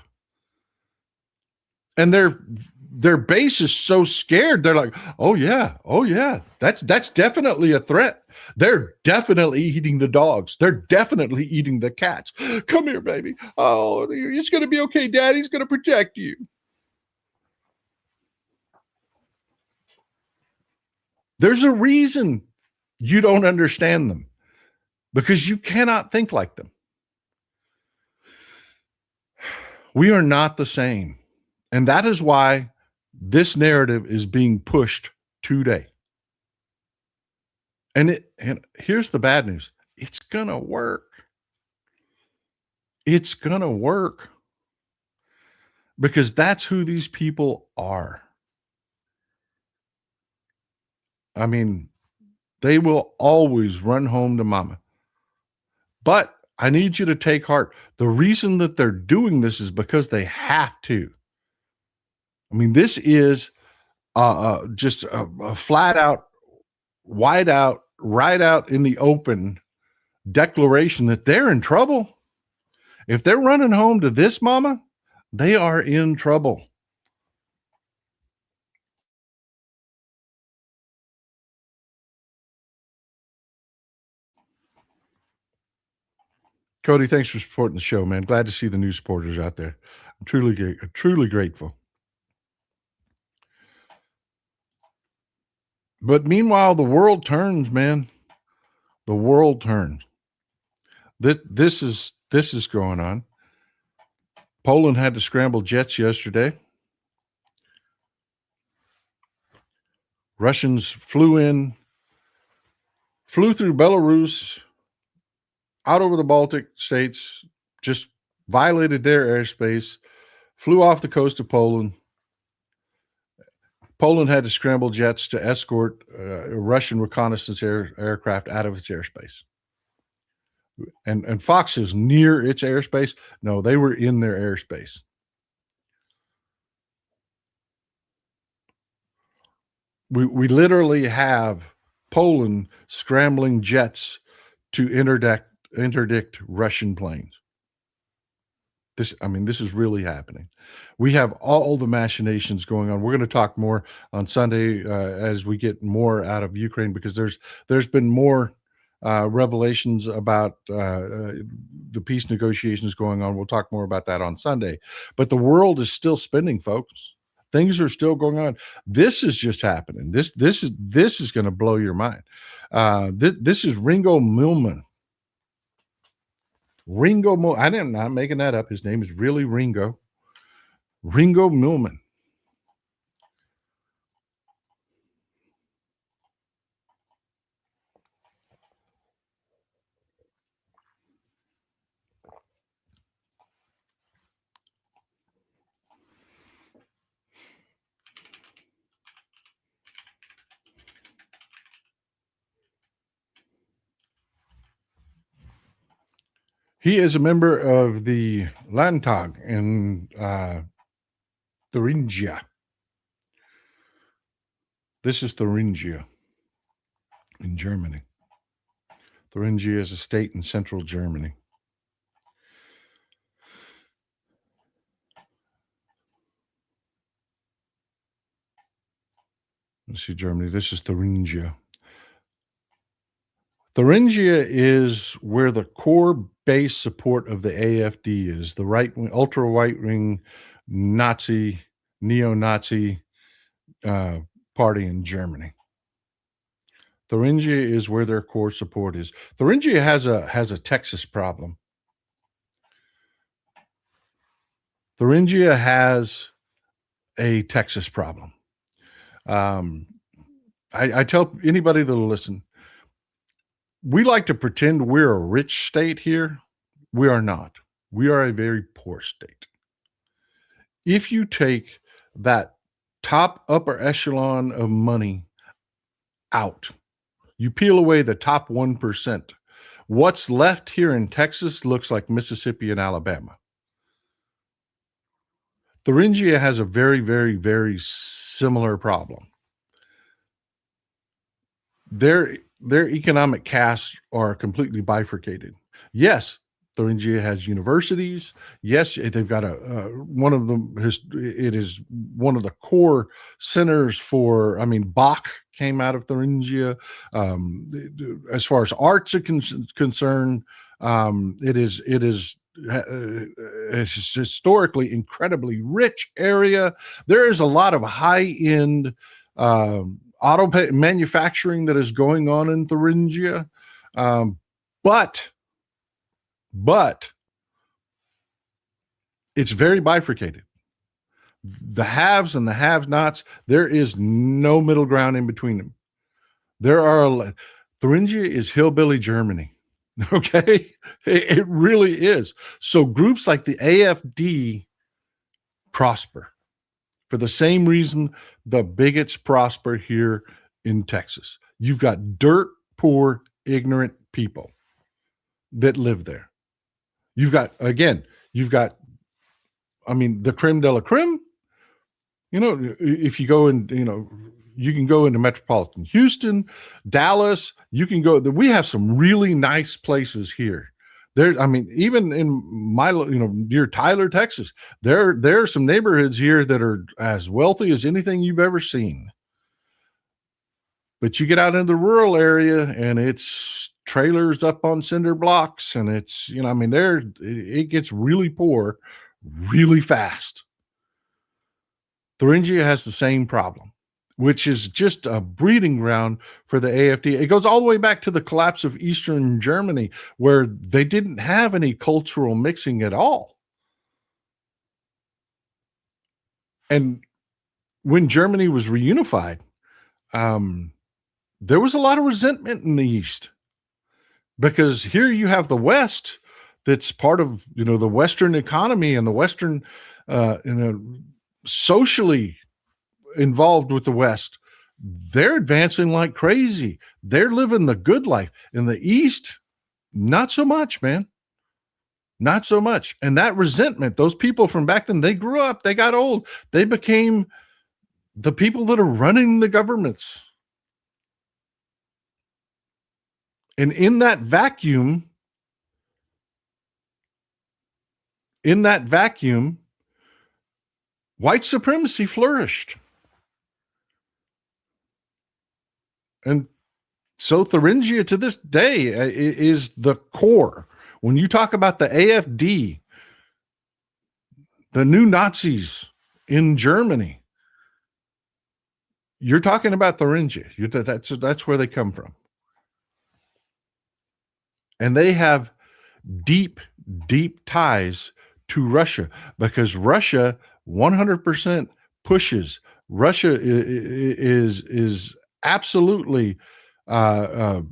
And their base is so scared. They're like, oh yeah, that's definitely a threat. They're definitely eating the dogs. They're definitely eating the cats. Come here, baby. Oh, it's going to be okay. Daddy's going to protect you. There's a reason you don't understand them, because you cannot think like them. We are not the same. And that is why this narrative is being pushed today. And here's the bad news. It's going to work. It's going to work. Because that's who these people are. I mean, they will always run home to mama. But I need you to take heart. The reason that they're doing this is because they have to. I mean, this is just a flat out, wide out, right out in the open declaration that they're in trouble. If they're running home to this mama, they are in trouble. Cody, thanks for supporting the show, man. Glad to see the new supporters out there. I'm truly grateful. But meanwhile, the world turns, man. The world turns. This is going on. Poland had to scramble jets yesterday. Russians flew through Belarus, out over the Baltic states, just violated their airspace, flew off the coast of Poland. Poland had to scramble jets to escort a Russian reconnaissance aircraft out of its airspace. And Fox is near its airspace. No, they were in their airspace. We literally have Poland scrambling jets to interdict Russian planes. This is really happening. We have all the machinations going on. We're going to talk more on Sunday as we get more out of Ukraine, because there's been more revelations about the peace negotiations going on. We'll talk more about that on Sunday. But the world is still spinning, folks. Things are still going on. This is just happening. This is going to blow your mind. This is Ringo Millman. I'm not making that up. His name is really Ringo. Ringo Millman. He is a member of the Landtag in Thuringia. This is Thuringia in Germany. Thuringia is a state in central Germany. Let's see, Germany. This is Thuringia. Thuringia is where the core base support of the AFD is, the right wing, ultra right wing Nazi, neo-Nazi party in Germany. Thuringia is where their core support is. Thuringia has a Texas problem. Thuringia has a Texas problem. I tell anybody that'll listen, we like to pretend we're a rich state here. We are not. We are a very poor state. If you take that top upper echelon of money out, you peel away the top 1%, what's left here in Texas looks like Mississippi and Alabama. Thuringia has a very, very, very similar problem. Their economic casts are completely bifurcated. Yes, Thuringia has universities. Yes, they've got one of them. It is one of the core centers for. I mean, Bach came out of Thuringia. As far as arts are concerned, it is it's historically incredibly rich area. There is a lot of high end auto manufacturing that is going on in Thuringia, but it's very bifurcated. The haves and the have-nots. There is no middle ground in between them. Thuringia is hillbilly Germany. Okay, it really is. So groups like the AFD prosper for the same reason the bigots prosper here in Texas. You've got dirt poor, ignorant people that live there. You've got, I mean, the creme de la creme. You know, if you go in, you can go into metropolitan Houston, Dallas. You can go. We have some really nice places here. There, I mean, even in my, near Tyler, Texas, there are some neighborhoods here that are as wealthy as anything you've ever seen. But you get out into the rural area, and it's trailers up on cinder blocks, and it's, it gets really poor really fast. Thuringia has the same problem, which is just a breeding ground for the AFD. It goes all the way back to the collapse of Eastern Germany, where they didn't have any cultural mixing at all. And when Germany was reunified, there was a lot of resentment in the East, because here you have the West that's part of, the Western economy and the Western, socially involved with the West. They're advancing like crazy. They're living the good life. In the East, not so much, man. Not so much. And that resentment, those people from back then, they grew up, they got old, they became the people that are running the governments. And in that vacuum, white supremacy flourished. And So Thuringia to this day is the core. When you talk about the AFD, the new Nazis in Germany, you're talking about Thuringia. That's where they come from. And they have deep, deep ties to Russia because Russia 100% pushes. Russia is absolutely uh, uh,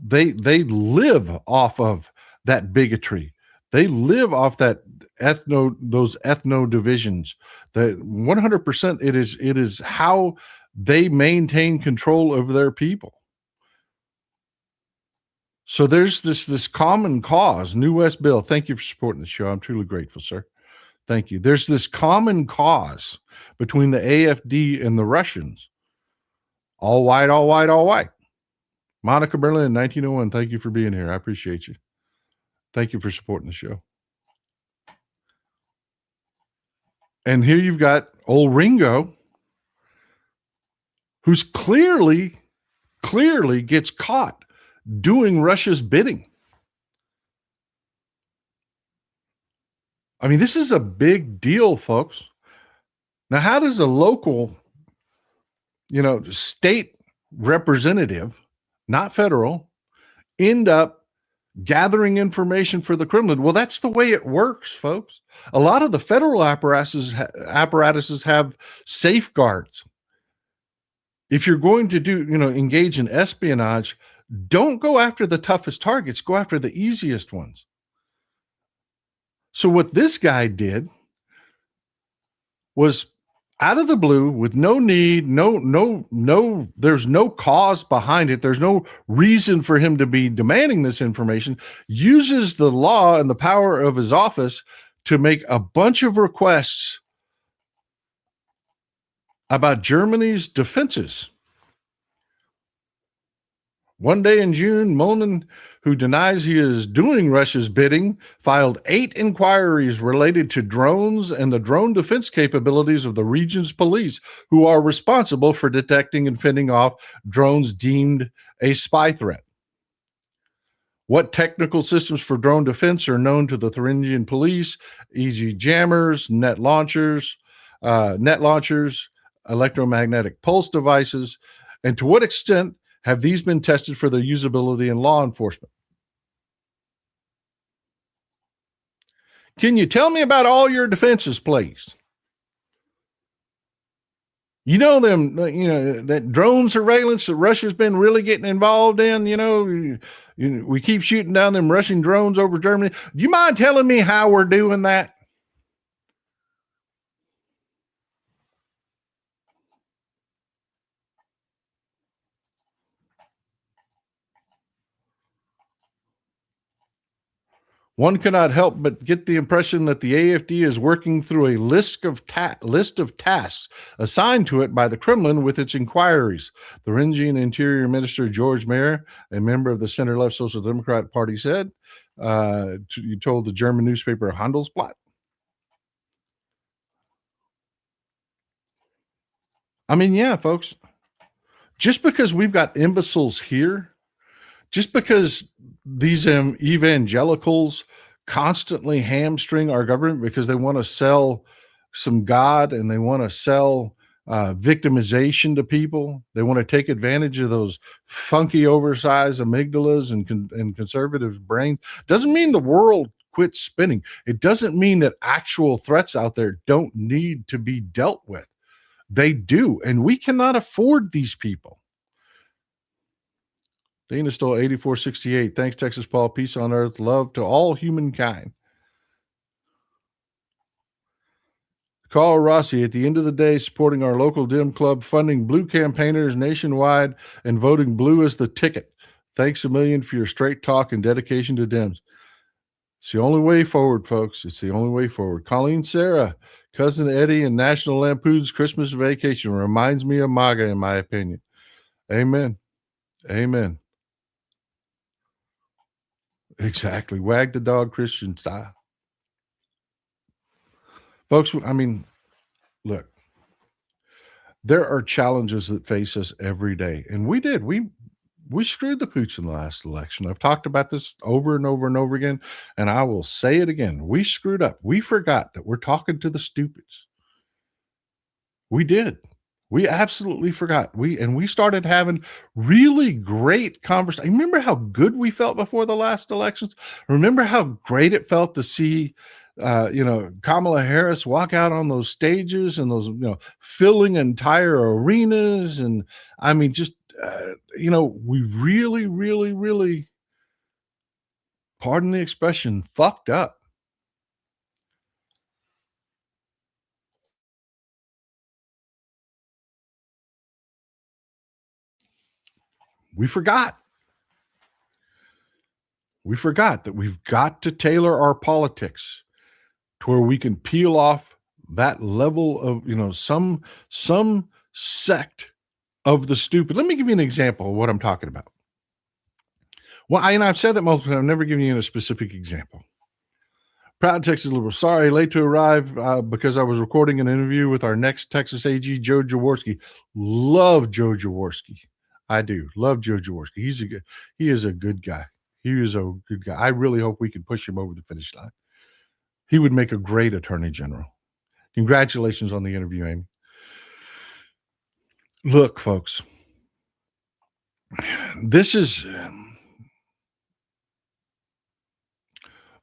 they live off of that bigotry. They live off that those ethno divisions. That 100% it is how they maintain control over their people. So there's this common cause. New West Bill, thank you for supporting the show. I'm truly grateful, sir. Thank you. There's this common cause between the AFD and the Russians. All white, all white, all white. Monica Berlin, 1901, thank you for being here. I appreciate you. Thank you for supporting the show. And here you've got old Ringo, who's clearly gets caught doing Russia's bidding. I mean, this is a big deal, folks. Now, how does a local, state representative, not federal, end up gathering information for the Kremlin? Well, that's the way it works, folks. A lot of the federal apparatuses have safeguards. If you're going to engage in espionage, don't go after the toughest targets, go after the easiest ones. So what this guy did was out of the blue, with no need, there's no cause behind it. There's no reason for him to be demanding this information, uses the law and the power of his office to make a bunch of requests about Germany's defenses. One day in June, Molman, who denies he is doing Russia's bidding, filed 8 inquiries related to drones and the drone defense capabilities of the region's police, who are responsible for detecting and fending off drones deemed a spy threat. What technical systems for drone defense are known to the Thuringian police, e.g. jammers, net launchers, electromagnetic pulse devices, and to what extent have these been tested for their usability in law enforcement? Can you tell me about all your defenses, please? That drone surveillance that Russia's been really getting involved in, we keep shooting down them Russian drones over Germany. Do you mind telling me how we're doing that? One cannot help but get the impression that the AFD is working through a list of tasks assigned to it by the Kremlin with its inquiries. The Thuringian Interior Minister George Mayer, a member of the center-left Social Democrat Party, said, you told the German newspaper Handelsblatt. I mean, yeah, folks, just because we've got imbeciles here, just because these evangelicals constantly hamstring our government because they want to sell some God and they want to sell victimization to people. They want to take advantage of those funky, oversized amygdalas and conservative brains. Doesn't mean the world quits spinning. It doesn't mean that actual threats out there don't need to be dealt with. They do, and we cannot afford these people. Dana Stoll, 8468. Thanks, Texas Paul. Peace on earth. Love to all humankind. Carl Rossi, at the end of the day, supporting our local Dem Club, funding blue campaigners nationwide, and voting blue as the ticket. Thanks a million for your straight talk and dedication to Dems. It's the only way forward, folks. It's the only way forward. Colleen Sarah, Cousin Eddie, and National Lampoon's Christmas Vacation reminds me of MAGA, in my opinion. Amen. Amen. Exactly. Wag the dog Christian style. Folks, I mean, look, there are challenges that face us every day. And we We screwed the pooch in the last election. I've talked about this over and over and over again, and I will say it again. We screwed up. We forgot that we're talking to the stupids. We did. We absolutely forgot. We started having really great conversation. Remember how good we felt before the last elections? Remember how great it felt to see Kamala Harris walk out on those stages and those, filling entire arenas. And I mean, just, we really, really, really, pardon the expression, fucked up. We forgot. We forgot that we've got to tailor our politics to where we can peel off that level of, some sect of the stupid. Let me give you an example of what I'm talking about. Well, I've said that multiple times. I've never given you a specific example. Proud Texas liberal. Sorry, late to arrive because I was recording an interview with our next Texas AG, Joe Jaworski. Love Joe Jaworski. I do. Love Joe Jaworski. He is a good guy. He is a good guy. I really hope we can push him over the finish line. He would make a great attorney general. Congratulations on the interview, Amy. Look, folks, this is,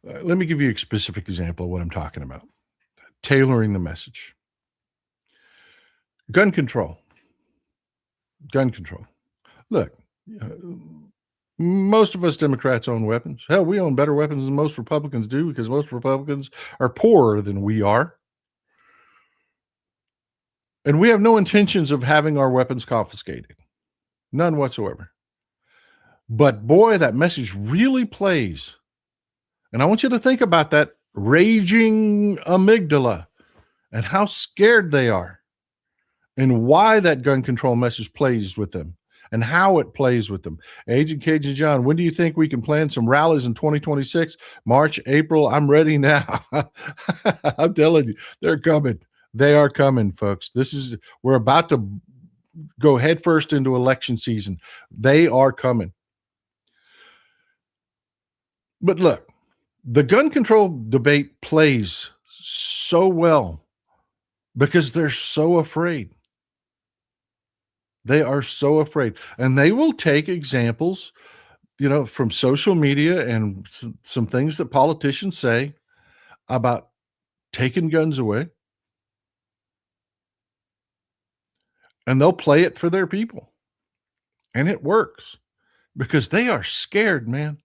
let me give you a specific example of what I'm talking about. Tailoring the message. Gun control. Look, most of us Democrats own weapons. Hell, we own better weapons than most Republicans do because most Republicans are poorer than we are. And we have no intentions of having our weapons confiscated. None whatsoever. But boy, that message really plays. And I want you to think about that raging amygdala and how scared they are and why that gun control message plays with them and how it plays with them. Agent Cajun John, when do you think we can plan some rallies in 2026? March, April? I'm ready now. I'm telling you, they're coming. They are coming, folks. We're about to go headfirst into election season. They are coming. But look, the gun control debate plays so well because they're so afraid. They are so afraid. And they will take examples, from social media and some things that politicians say about taking guns away. And they'll play it for their people. And it works because they are scared, man.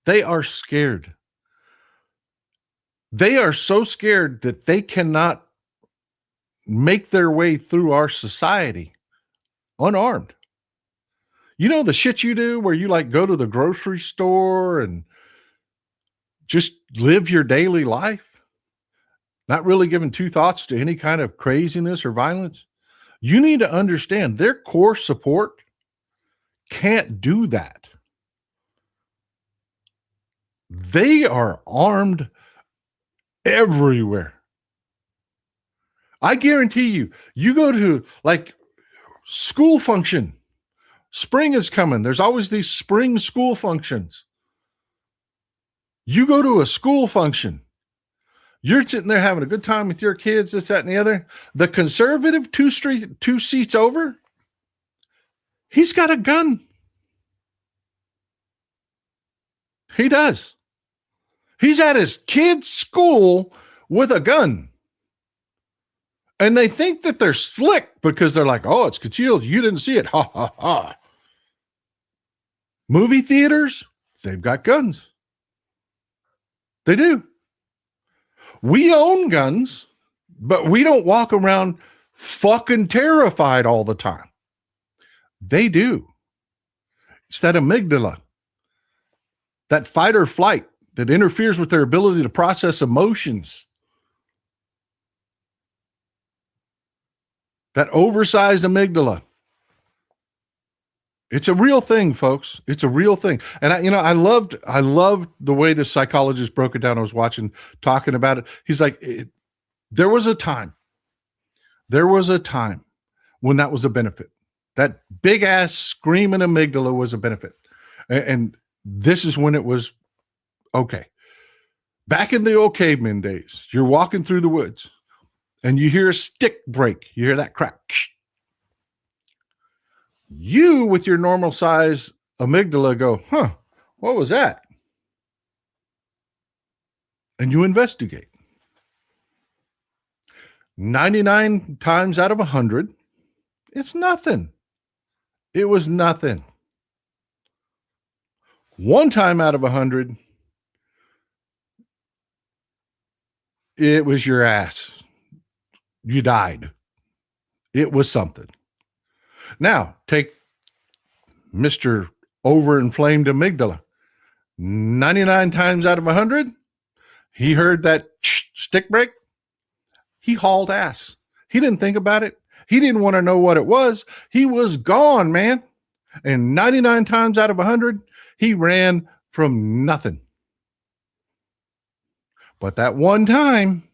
They are scared. They are so scared that they cannot make their way through our society unarmed. You know the shit you do where you go to the grocery store and just live your daily life, not really giving two thoughts to any kind of craziness or violence? You need to understand their core support can't do that. They are armed everywhere. I guarantee you go to school function. Spring is coming. There's always these spring school functions. You go to a school function. You're sitting there having a good time with your kids, this, that, and the other. The conservative two seats over, he's got a gun. He does. He's at his kid's school with a gun. And they think that they're slick because they're like, oh, it's concealed. You didn't see it. Ha, ha, ha. Movie theaters, they've got guns. They do. We own guns, but we don't walk around fucking terrified all the time. They do. It's that amygdala, that fight or flight that interferes with their ability to process emotions. That oversized amygdala. It's a real thing, folks. It's a real thing. And I loved the way the psychologist broke it down. I was talking about it. He's like, there was a time when that was a benefit. That big ass screaming amygdala was a benefit. And this is when it was okay. Back in the old caveman days, you're walking through the woods and you hear a stick break. You hear that crack. You, with your normal size amygdala, go, what was that? And you investigate. 99 times out of 100, it's nothing. It was nothing. One time out of 100, it was your ass. You died. It was something. Now, take Mr. Overinflamed amygdala. 99 times out of 100, he heard that stick break. He hauled ass. He didn't think about it. He didn't want to know what it was. He was gone, man. And 99 times out of 100, he ran from nothing. But that one time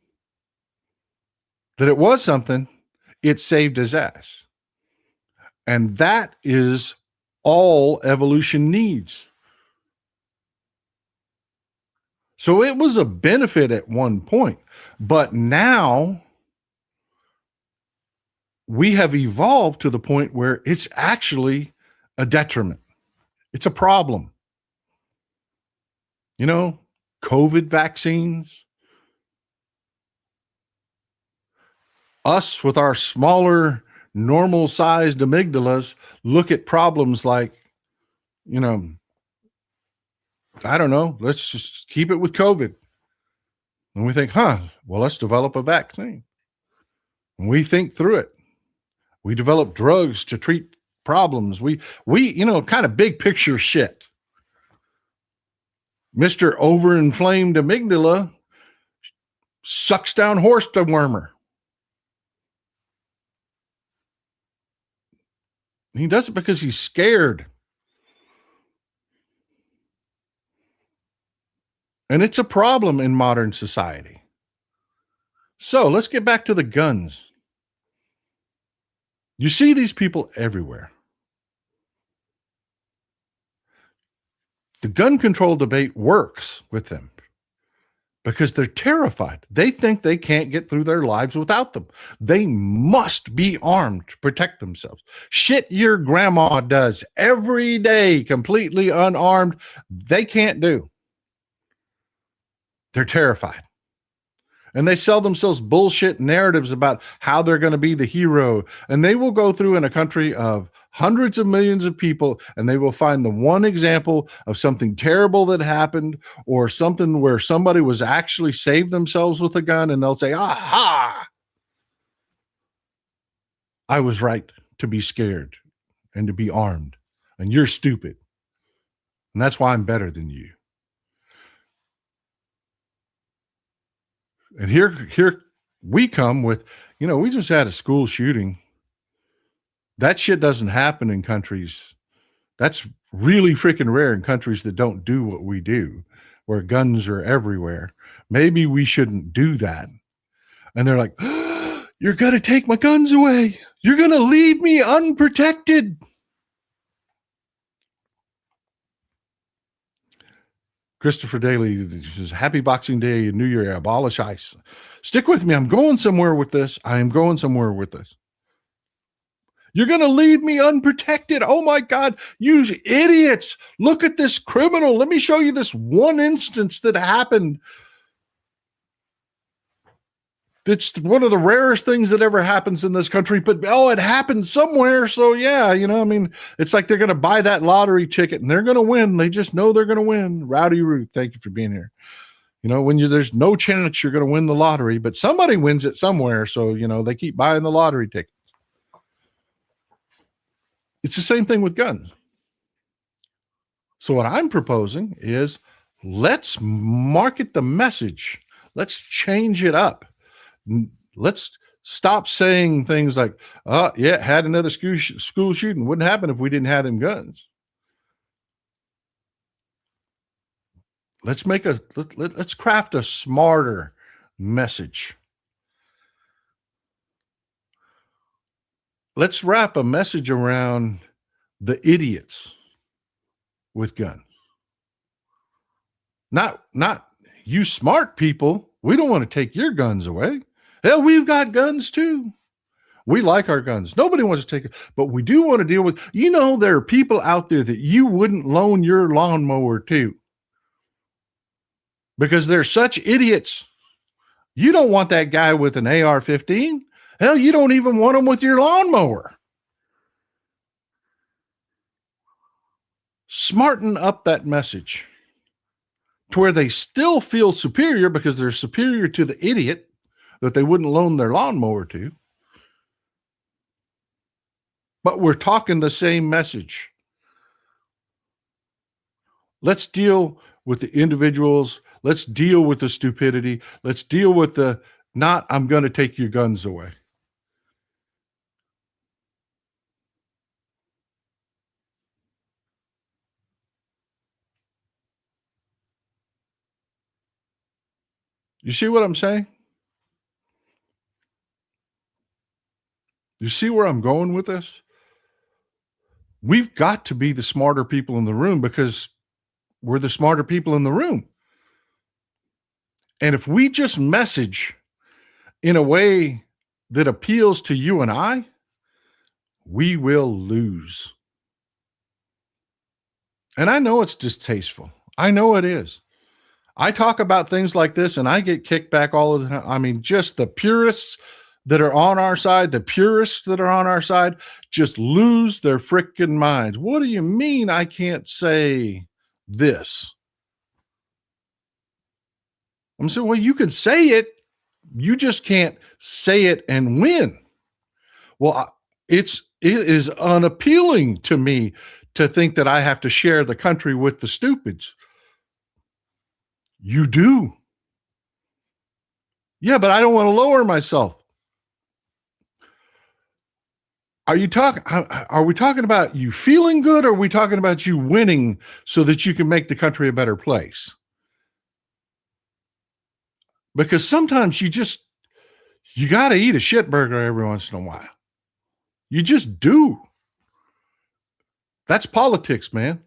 that it was something, it saved his ass. And that is all evolution needs. So it was a benefit at one point, but now we have evolved to the point where it's actually a detriment. It's a problem. You know, COVID vaccines, us with our smaller, normal sized amygdalas look at problems like, you know, I don't know, let's just keep it with COVID. And we think, well, let's develop a vaccine. And we think through it. We develop drugs to treat problems. We kind of big picture shit. Mr. Overinflamed amygdala sucks down horse dewormer. He does it because he's scared. And it's a problem in modern society. So let's get back to the guns. You see these people everywhere. The gun control debate works with them because they're terrified. They think they can't get through their lives without them. They must be armed to protect themselves. Shit your grandma does every day, completely unarmed, they can't do. They're terrified. And they sell themselves bullshit narratives about how they're going to be the hero. And they will go through in a country of hundreds of millions of people, and they will find the one example of something terrible that happened or something where somebody was actually saved themselves with a gun, and they'll say, aha, I was right to be scared and to be armed, and you're stupid. And that's why I'm better than you. And here we come with, we just had a school shooting. That shit doesn't happen in countries. That's really freaking rare in countries that don't do what we do, where guns are everywhere. Maybe we shouldn't do that. And they're like, you're going to take my guns away. You're going to leave me unprotected. Christopher Daly says, happy Boxing Day and New Year. Abolish ICE. Stick with me. I'm going somewhere with this. I am going somewhere with this. You're going to leave me unprotected. Oh my God, you idiots. Look at this criminal. Let me show you this one instance that happened. It's one of the rarest things that ever happens in this country, but it happened somewhere. So yeah, it's like they're going to buy that lottery ticket and they're going to win. They just know they're going to win. Rowdy Ruth, thank you for being here. There's no chance you're going to win the lottery, but somebody wins it somewhere. So, they keep buying the lottery ticket. It's the same thing with guns. So what I'm proposing is let's market the message. Let's change it up. Let's stop saying things like, had another school shooting. Wouldn't happen if we didn't have them guns. Let's craft a smarter message. let's wrap a message around the idiots with guns. Not you smart people. We don't want to take your guns away. Hell, we've got guns too. We like our guns. Nobody wants to take it, but we do want to deal with, there are people out there that you wouldn't loan your lawnmower to because they're such idiots. You don't want that guy with an AR-15. Hell, you don't even want him with your lawnmower. Smarten up that message to where they still feel superior because they're superior to the idiot that they wouldn't loan their lawnmower to. But we're talking the same message. Let's deal with the individuals. Let's deal with the stupidity. Let's deal with the not, I'm going to take your guns away. You see what I'm saying? You see where I'm going with this? We've got to be the smarter people in the room because we're the smarter people in the room. And if we just message in a way that appeals to you and I, we will lose. And I know it's distasteful. I know it is. I talk about things like this and I get kicked back all of the time. I mean, just the purists that are on our side, just lose their freaking minds. What do you mean I can't say this? I'm saying, well, you can say it. You just can't say it and win. Well, it is unappealing to me to think that I have to share the country with the stupids. You do. Yeah, but I don't want to lower myself. Are we talking about you feeling good, or are we talking about you winning so that you can make the country a better place? Because sometimes you got to eat a shit burger every once in a while. You just do. That's politics, man.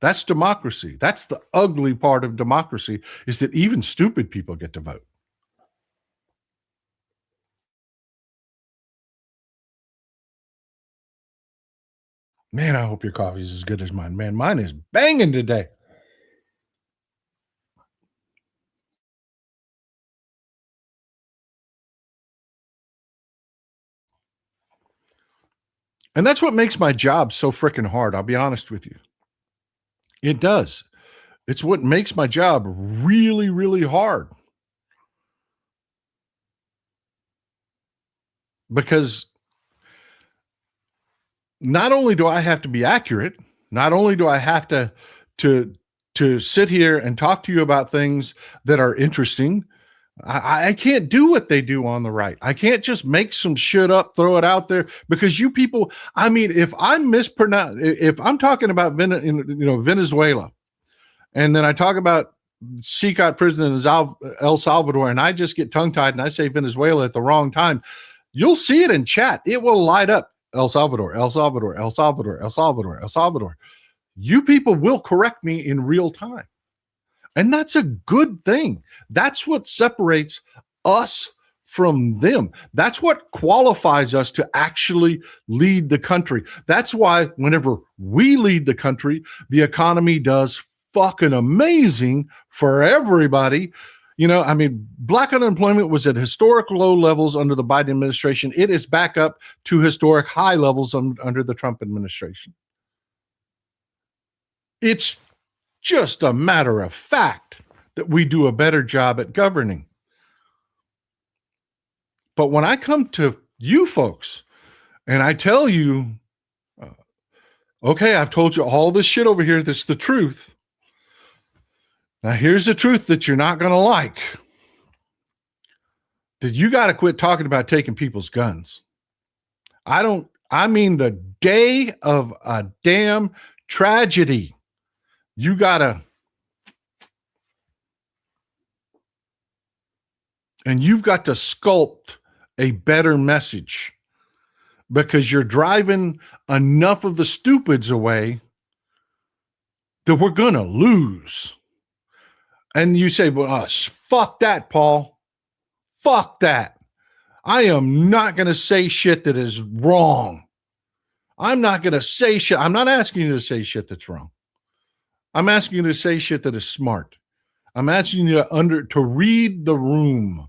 That's democracy. That's the ugly part of democracy, is that even stupid people get to vote. Man, I hope your coffee is as good as mine. Man, mine is banging today. And that's what makes my job so freaking hard. I'll be honest with you. It does. It's what makes my job really, really hard. Because not only do I have to be accurate, not only do I have to sit here and talk to you about things that are interesting, I can't do what they do on the right. I can't just make some shit up, throw it out there, because you people, I mean, if I'm talking about Venezuela, and then I talk about CCOT prison in El Salvador, and I just get tongue-tied and I say Venezuela at the wrong time, you'll see it in chat. It will light up El Salvador, El Salvador, El Salvador, El Salvador, El Salvador. You people will correct me in real time. And that's a good thing. That's what separates us from them. That's what qualifies us to actually lead the country. That's why whenever we lead the country, the economy does fucking amazing for everybody. Black unemployment was at historic low levels under the Biden administration. It is back up to historic high levels under the Trump administration. It's just a matter of fact that we do a better job at governing. But when I come to you folks and I tell you, okay, I've told you all this shit over here that's the truth. Now, here's the truth that you're not going to like. That you got to quit talking about taking people's guns. I mean, the day of a damn tragedy, you've got to sculpt a better message because you're driving enough of the stupids away that we're going to lose. And you say, well, fuck that, Paul. Fuck that. I am not going to say shit that is wrong. I'm not going to say shit. I'm not asking you to say shit that's wrong. I'm asking you to say shit that is smart. I'm asking you to read the room.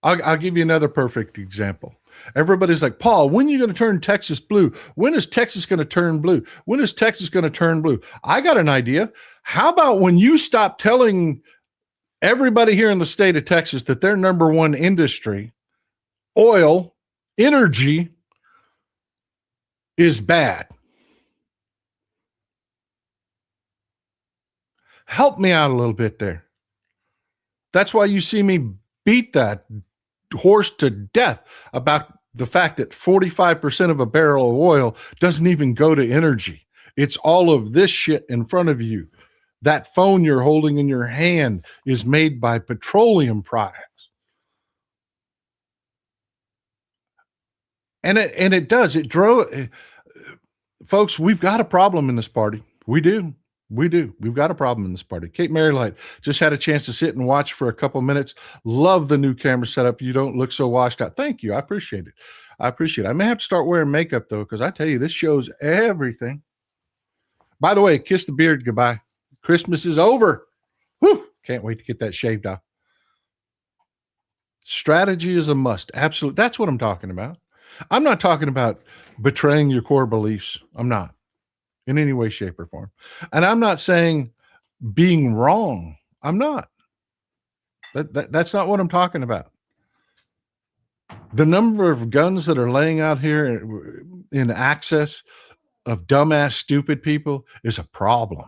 I'll give you another perfect example. Everybody's like, Paul, when are you going to turn Texas blue? When is Texas going to turn blue? When is Texas going to turn blue? I got an idea. How about when you stop telling everybody here in the state of Texas that their number one industry, oil, energy, is bad? Help me out a little bit there. That's why you see me beat that horse to death about the fact that 45% of a barrel of oil doesn't even go to energy. It's all of this shit in front of you. That phone you're holding in your hand is made by petroleum products. And it does. It drove. Folks, we've got a problem in this party. We do. We've got a problem in this party. Kate Marylight just had a chance to sit and watch for a couple minutes. Love the new camera setup. You don't look so washed out. Thank you. I appreciate it. I may have to start wearing makeup, though, because I tell you, this shows everything. By the way, kiss the beard goodbye. Christmas is over. Whew. Can't wait to get that shaved off. Strategy is a must. Absolutely. That's what I'm talking about. I'm not talking about betraying your core beliefs. I'm not. In any way, shape, or form. And I'm not saying being wrong. I'm not. That's not what I'm talking about. The number of guns that are laying out here in access of dumbass, stupid people is a problem.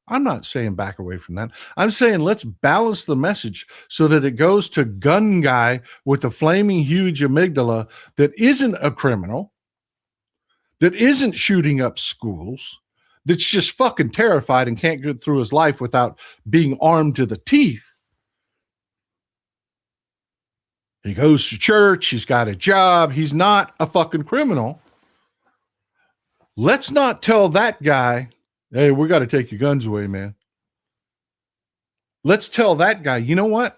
I'm not saying back away from that. I'm saying let's balance the message so that it goes to gun guy with the flaming huge amygdala that isn't a criminal, that isn't shooting up schools, that's just fucking terrified and can't get through his life without being armed to the teeth. He goes to church. He's got a job. He's not a fucking criminal. Let's not tell that guy, hey, we got to take your guns away, man. Let's tell that guy, you know what?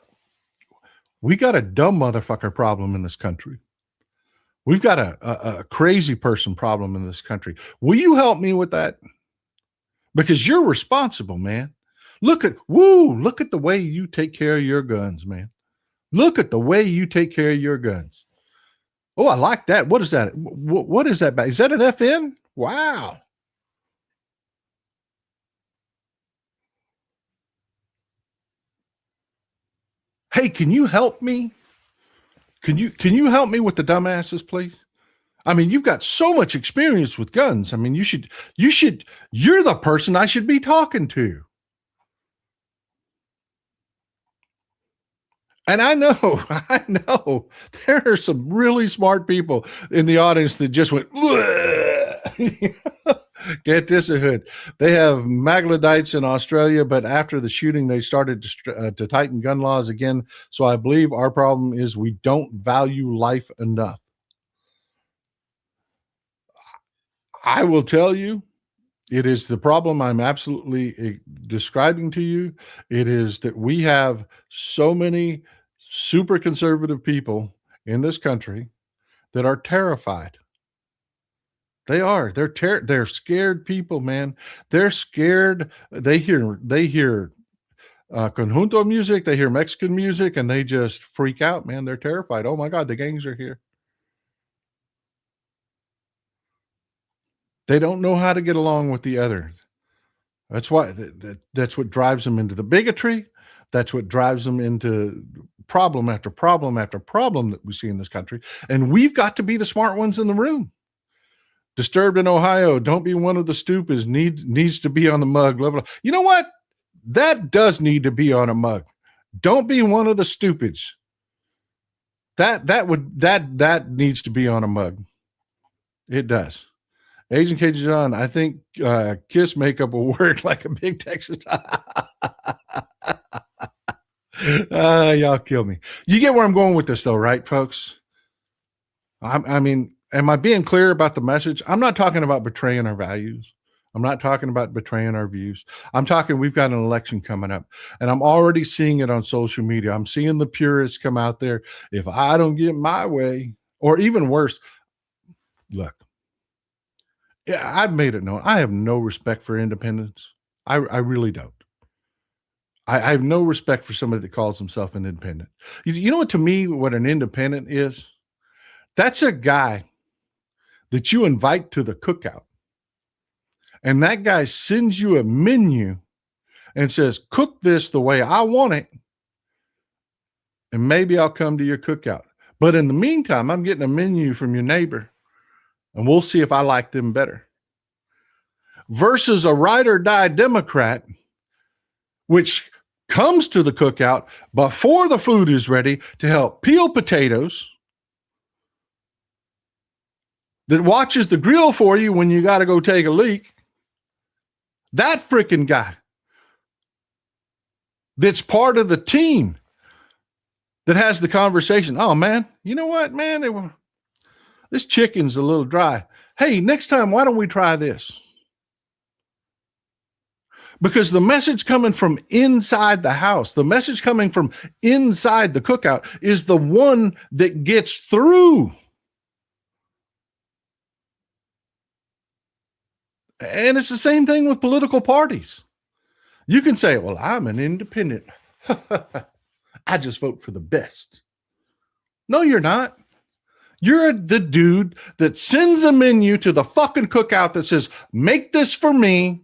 We got a dumb motherfucker problem in this country. We've got a crazy person problem in this country. Will you help me with that? Because you're responsible, man. Look at the way you take care of your guns, man. Look at the way you take care of your guns. Oh, I like that. What is that? What is that? Is that an FN? Wow. Hey, can you help me? Can you help me with the dumbasses, please? I mean, you've got so much experience with guns. I mean, you're the person I should be talking to. And I know there are some really smart people in the audience that just went, get this a hood. They have Magladites in Australia, but after the shooting, they started to tighten gun laws again. So I believe our problem is we don't value life enough. I will tell you, it is the problem I'm absolutely describing to you. It is that we have so many super conservative people in this country that are terrified. They are. They're scared people, man. They're scared. They hear conjunto music. They hear Mexican music, and they just freak out, man. They're terrified. Oh my God, the gangs are here. They don't know how to get along with the others. That's why that's what drives them into the bigotry. That's what drives them into problem after problem after problem that we see in this country. And we've got to be the smart ones in the room. Disturbed in Ohio, don't be one of the stupids, needs to be on the mug. Blah, blah. You know what? That does need to be on a mug. Don't be one of the stupids. That needs to be on a mug. It does. Agent Cajun John, I think kiss makeup will work like a big Texas. Y'all kill me. You get where I'm going with this, though, right, folks? I mean, am I being clear about the message? I'm not talking about betraying our values. I'm not talking about betraying our views. I'm talking, we've got an election coming up, and I'm already seeing it on social media. I'm seeing the purists come out there. If I don't get my way, or even worse, look, yeah, I've made it known. I have no respect for independents. I really don't. I have no respect for somebody that calls himself an independent. You know what, to me, what an independent is? That's a guy that you invite to the cookout, and that guy sends you a menu and says, cook this the way I want it, and maybe I'll come to your cookout. But in the meantime, I'm getting a menu from your neighbor, and we'll see if I like them better. Versus a ride or die Democrat, which comes to the cookout before the food is ready to help peel potatoes, that watches the grill for you when you got to go take a leak. That freaking guy that's part of the team that has the conversation. Oh, man, you know what, man? This chicken's a little dry. Hey, next time, why don't we try this? Because the message coming from inside the house, the message coming from inside the cookout is the one that gets through. And it's the same thing with political parties. You can say, well, I'm an independent. I just vote for the best. No, you're not. You're the dude that sends a menu to the fucking cookout that says, make this for me,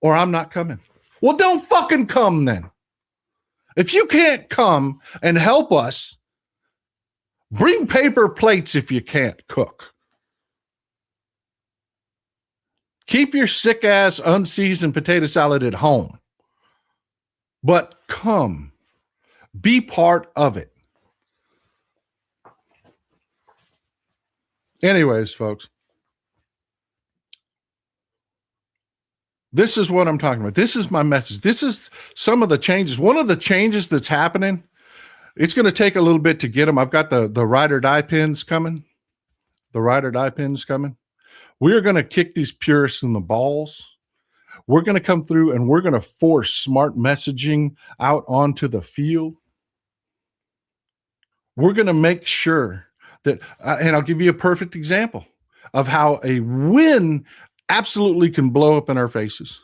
or I'm not coming. Well, don't fucking come then. If you can't come and help us, bring paper plates if you can't cook. Keep your sick ass unseasoned potato salad at home. But come, be part of it. Anyways, folks, this is what I'm talking about. This is my message. This is some of the changes. One of the changes that's happening, it's going to take a little bit to get them. I've got the ride or die pins coming. The ride or die pins coming. We're going to kick these purists in the balls. We're going to come through and we're going to force smart messaging out onto the field. We're going to make sure that, and I'll give you a perfect example of how a win absolutely can blow up in our faces.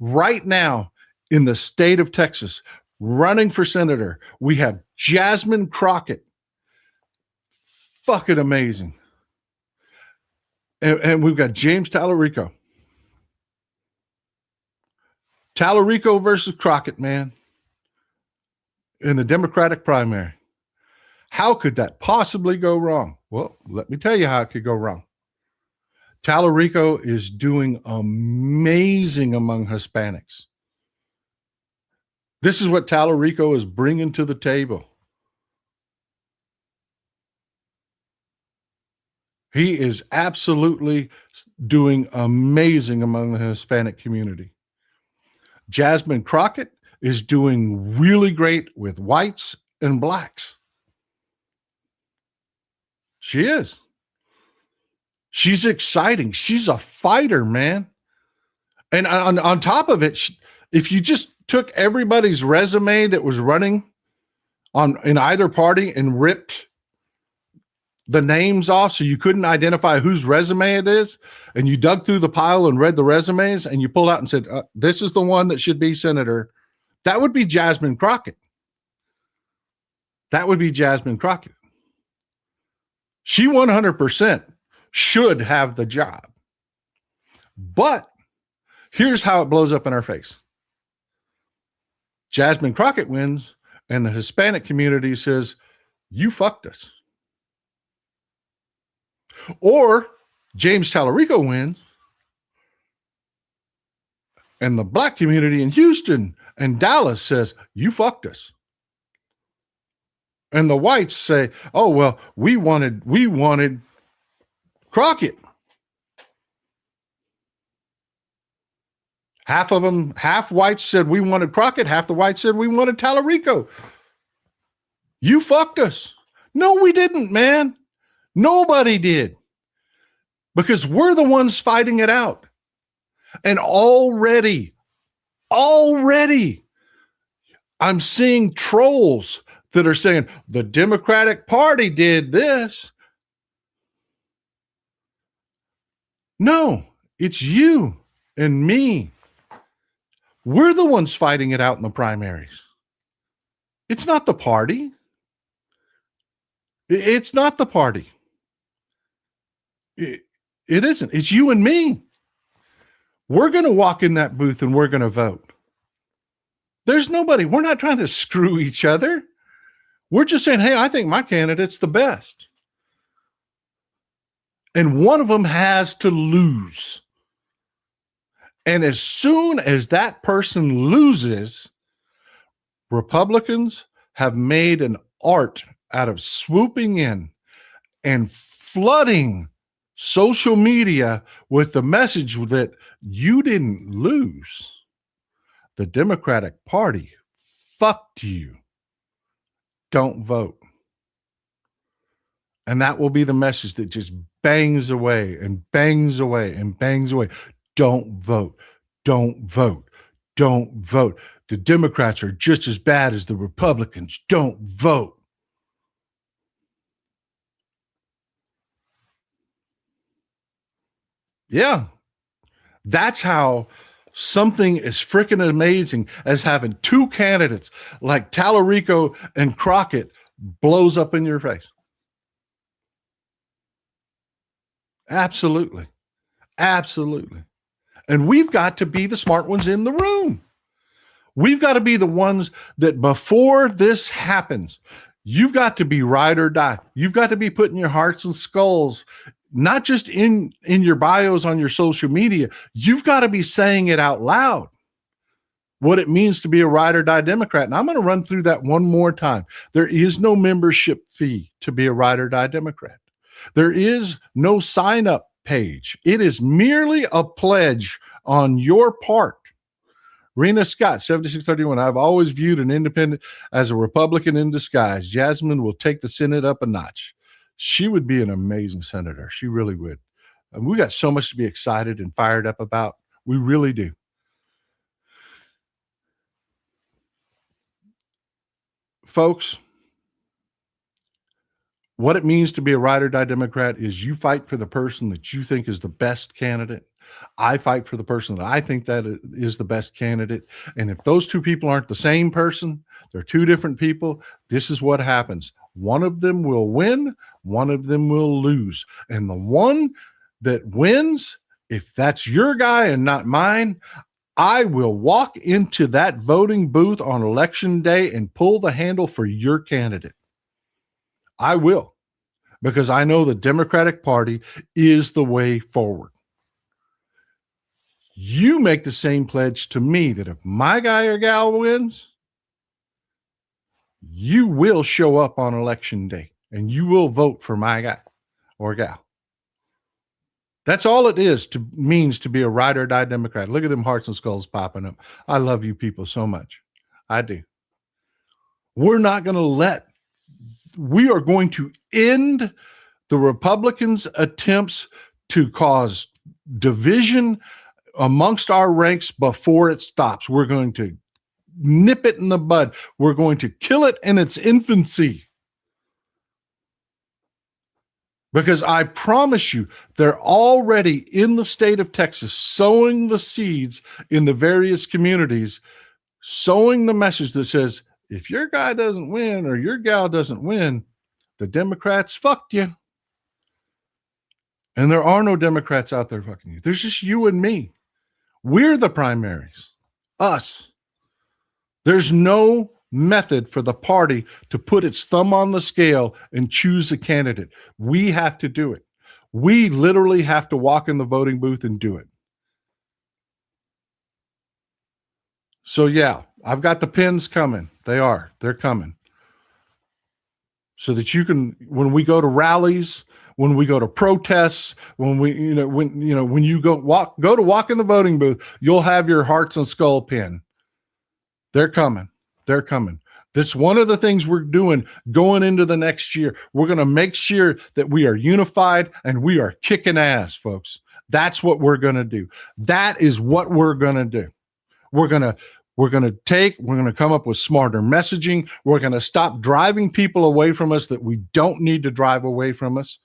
Right now, in the state of Texas, running for senator, we have Jasmine Crockett. Fucking amazing. And we've got James Tallarico. Tallarico versus Crockett, man, in the Democratic primary. How could that possibly go wrong? Well, let me tell you how it could go wrong. Tallarico is doing amazing among Hispanics. This is what Tallarico is bringing to the table. He is absolutely doing amazing among the Hispanic community. Jasmine Crockett is doing really great with whites and blacks. She is. She's exciting. She's a fighter, man. And on top of it, if you just took everybody's resume that was running in either party and ripped the names off so you couldn't identify whose resume it is, and you dug through the pile and read the resumes and you pulled out and said, this is the one that should be senator, that would be Jasmine Crockett. That would be Jasmine Crockett. She 100% should have the job. But here's how it blows up in our face. Jasmine Crockett wins, and the Hispanic community says, you fucked us. Or James Tallarico wins, and the black community in Houston and Dallas says, you fucked us. And the whites say, oh, well, we wanted Crockett. Half of them, half whites said we wanted Crockett, half the whites said we wanted Tallarico. You fucked us. No, we didn't, man. Nobody did, because we're the ones fighting it out. And already, I'm seeing trolls that are saying the Democratic Party did this. No, it's you and me. We're the ones fighting it out in the primaries. It's not the party. It's not the party. It isn't. It's you and me. We're going to walk in that booth and we're going to vote. There's nobody. We're not trying to screw each other. We're just saying, hey, I think my candidate's the best. And one of them has to lose. And as soon as that person loses, Republicans have made an art out of swooping in and flooding social media with the message that you didn't lose. The Democratic Party fucked you. Don't vote. And that will be the message that just bangs away and bangs away and bangs away. Don't vote. Don't vote. Don't vote. The Democrats are just as bad as the Republicans. Don't vote. Yeah. That's how something as freaking amazing as having two candidates like Tallarico and Crockett blows up in your face. Absolutely. Absolutely. And we've got to be the smart ones in the room. We've got to be the ones that before this happens, you've got to be ride or die. You've got to be putting your hearts and skulls, not just in your bios on your social media. You've got to be saying it out loud, what it means to be a ride or die Democrat. And I'm going to run through that one more time. There is no membership fee to be a ride or die Democrat. There is no sign up page. It is merely a pledge on your part. Rena Scott, 7631. I've always viewed an independent as a Republican in disguise. Jasmine will take the Senate up a notch. She would be an amazing senator. She really would. And we got so much to be excited and fired up about. We really do. Folks, what it means to be a ride or die Democrat is you fight for the person that you think is the best candidate. I fight for the person that I think that is the best candidate. And if those two people aren't the same person, they're two different people, this is what happens. One of them will win, one of them will lose. And the one that wins, if that's your guy and not mine, I will walk into that voting booth on election day and pull the handle for your candidate. I will, because I know the Democratic Party is the way forward. You make the same pledge to me that if my guy or gal wins, you will show up on election day and you will vote for my guy or gal. That's all it means to be a ride or die Democrat. Look at them hearts and skulls popping up. I love you people so much. I do. We are going to end the Republicans' attempts to cause division amongst our ranks before it stops. We're going to nip it in the bud. We're going to kill it in its infancy. Because I promise you, they're already in the state of Texas sowing the seeds in the various communities, sowing the message that says, if your guy doesn't win or your gal doesn't win, the Democrats fucked you. And there are no Democrats out there fucking you. There's just you and me. We're the primaries. Us. There's no method for the party to put its thumb on the scale and choose a candidate. We have to do it. We literally have to walk in the voting booth and do it. So yeah, I've got the pins coming. They're coming. So that you can, when we go to rallies, when we go to protests, when you go to walk in the voting booth, you'll have your hearts and skull pin. They're coming. They're coming. That's one of the things we're doing going into the next year. We're going to make sure that we are unified and we are kicking ass, folks. That's what we're going to do. That is what we're going to do. We're going to come up with smarter messaging. We're going to stop driving people away from us that we don't need to drive away from us,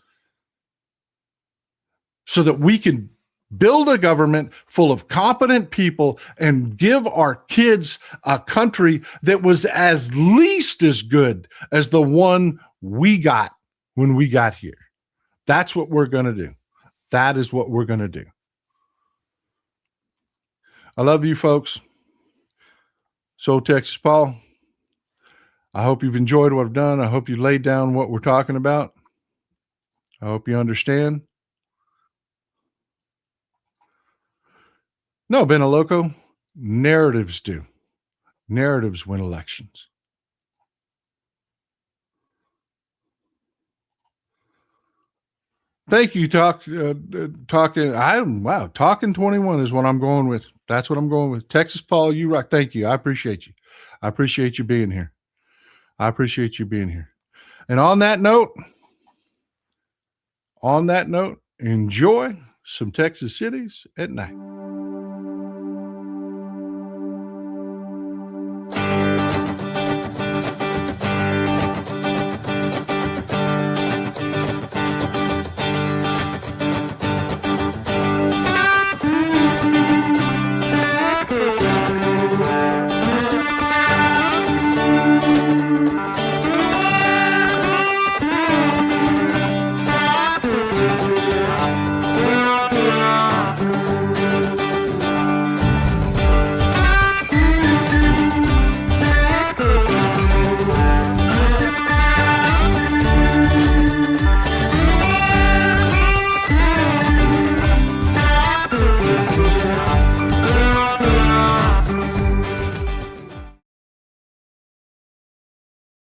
so that we can build a government full of competent people and give our kids a country that was as least as good as the one we got when we got here. That's what we're going to do. That is what we're going to do. I love you, folks. So, Texas Paul, I hope you've enjoyed what I've done. I hope you laid down what we're talking about. I hope you understand. No, Benaloco, narratives do. Narratives win elections. Thank you, talking. Talking 21 is what I'm going with. That's what I'm going with. Texas Paul, you rock. Thank you. I appreciate you. I appreciate you being here. I appreciate you being here. And on that note, enjoy some Texas cities at night.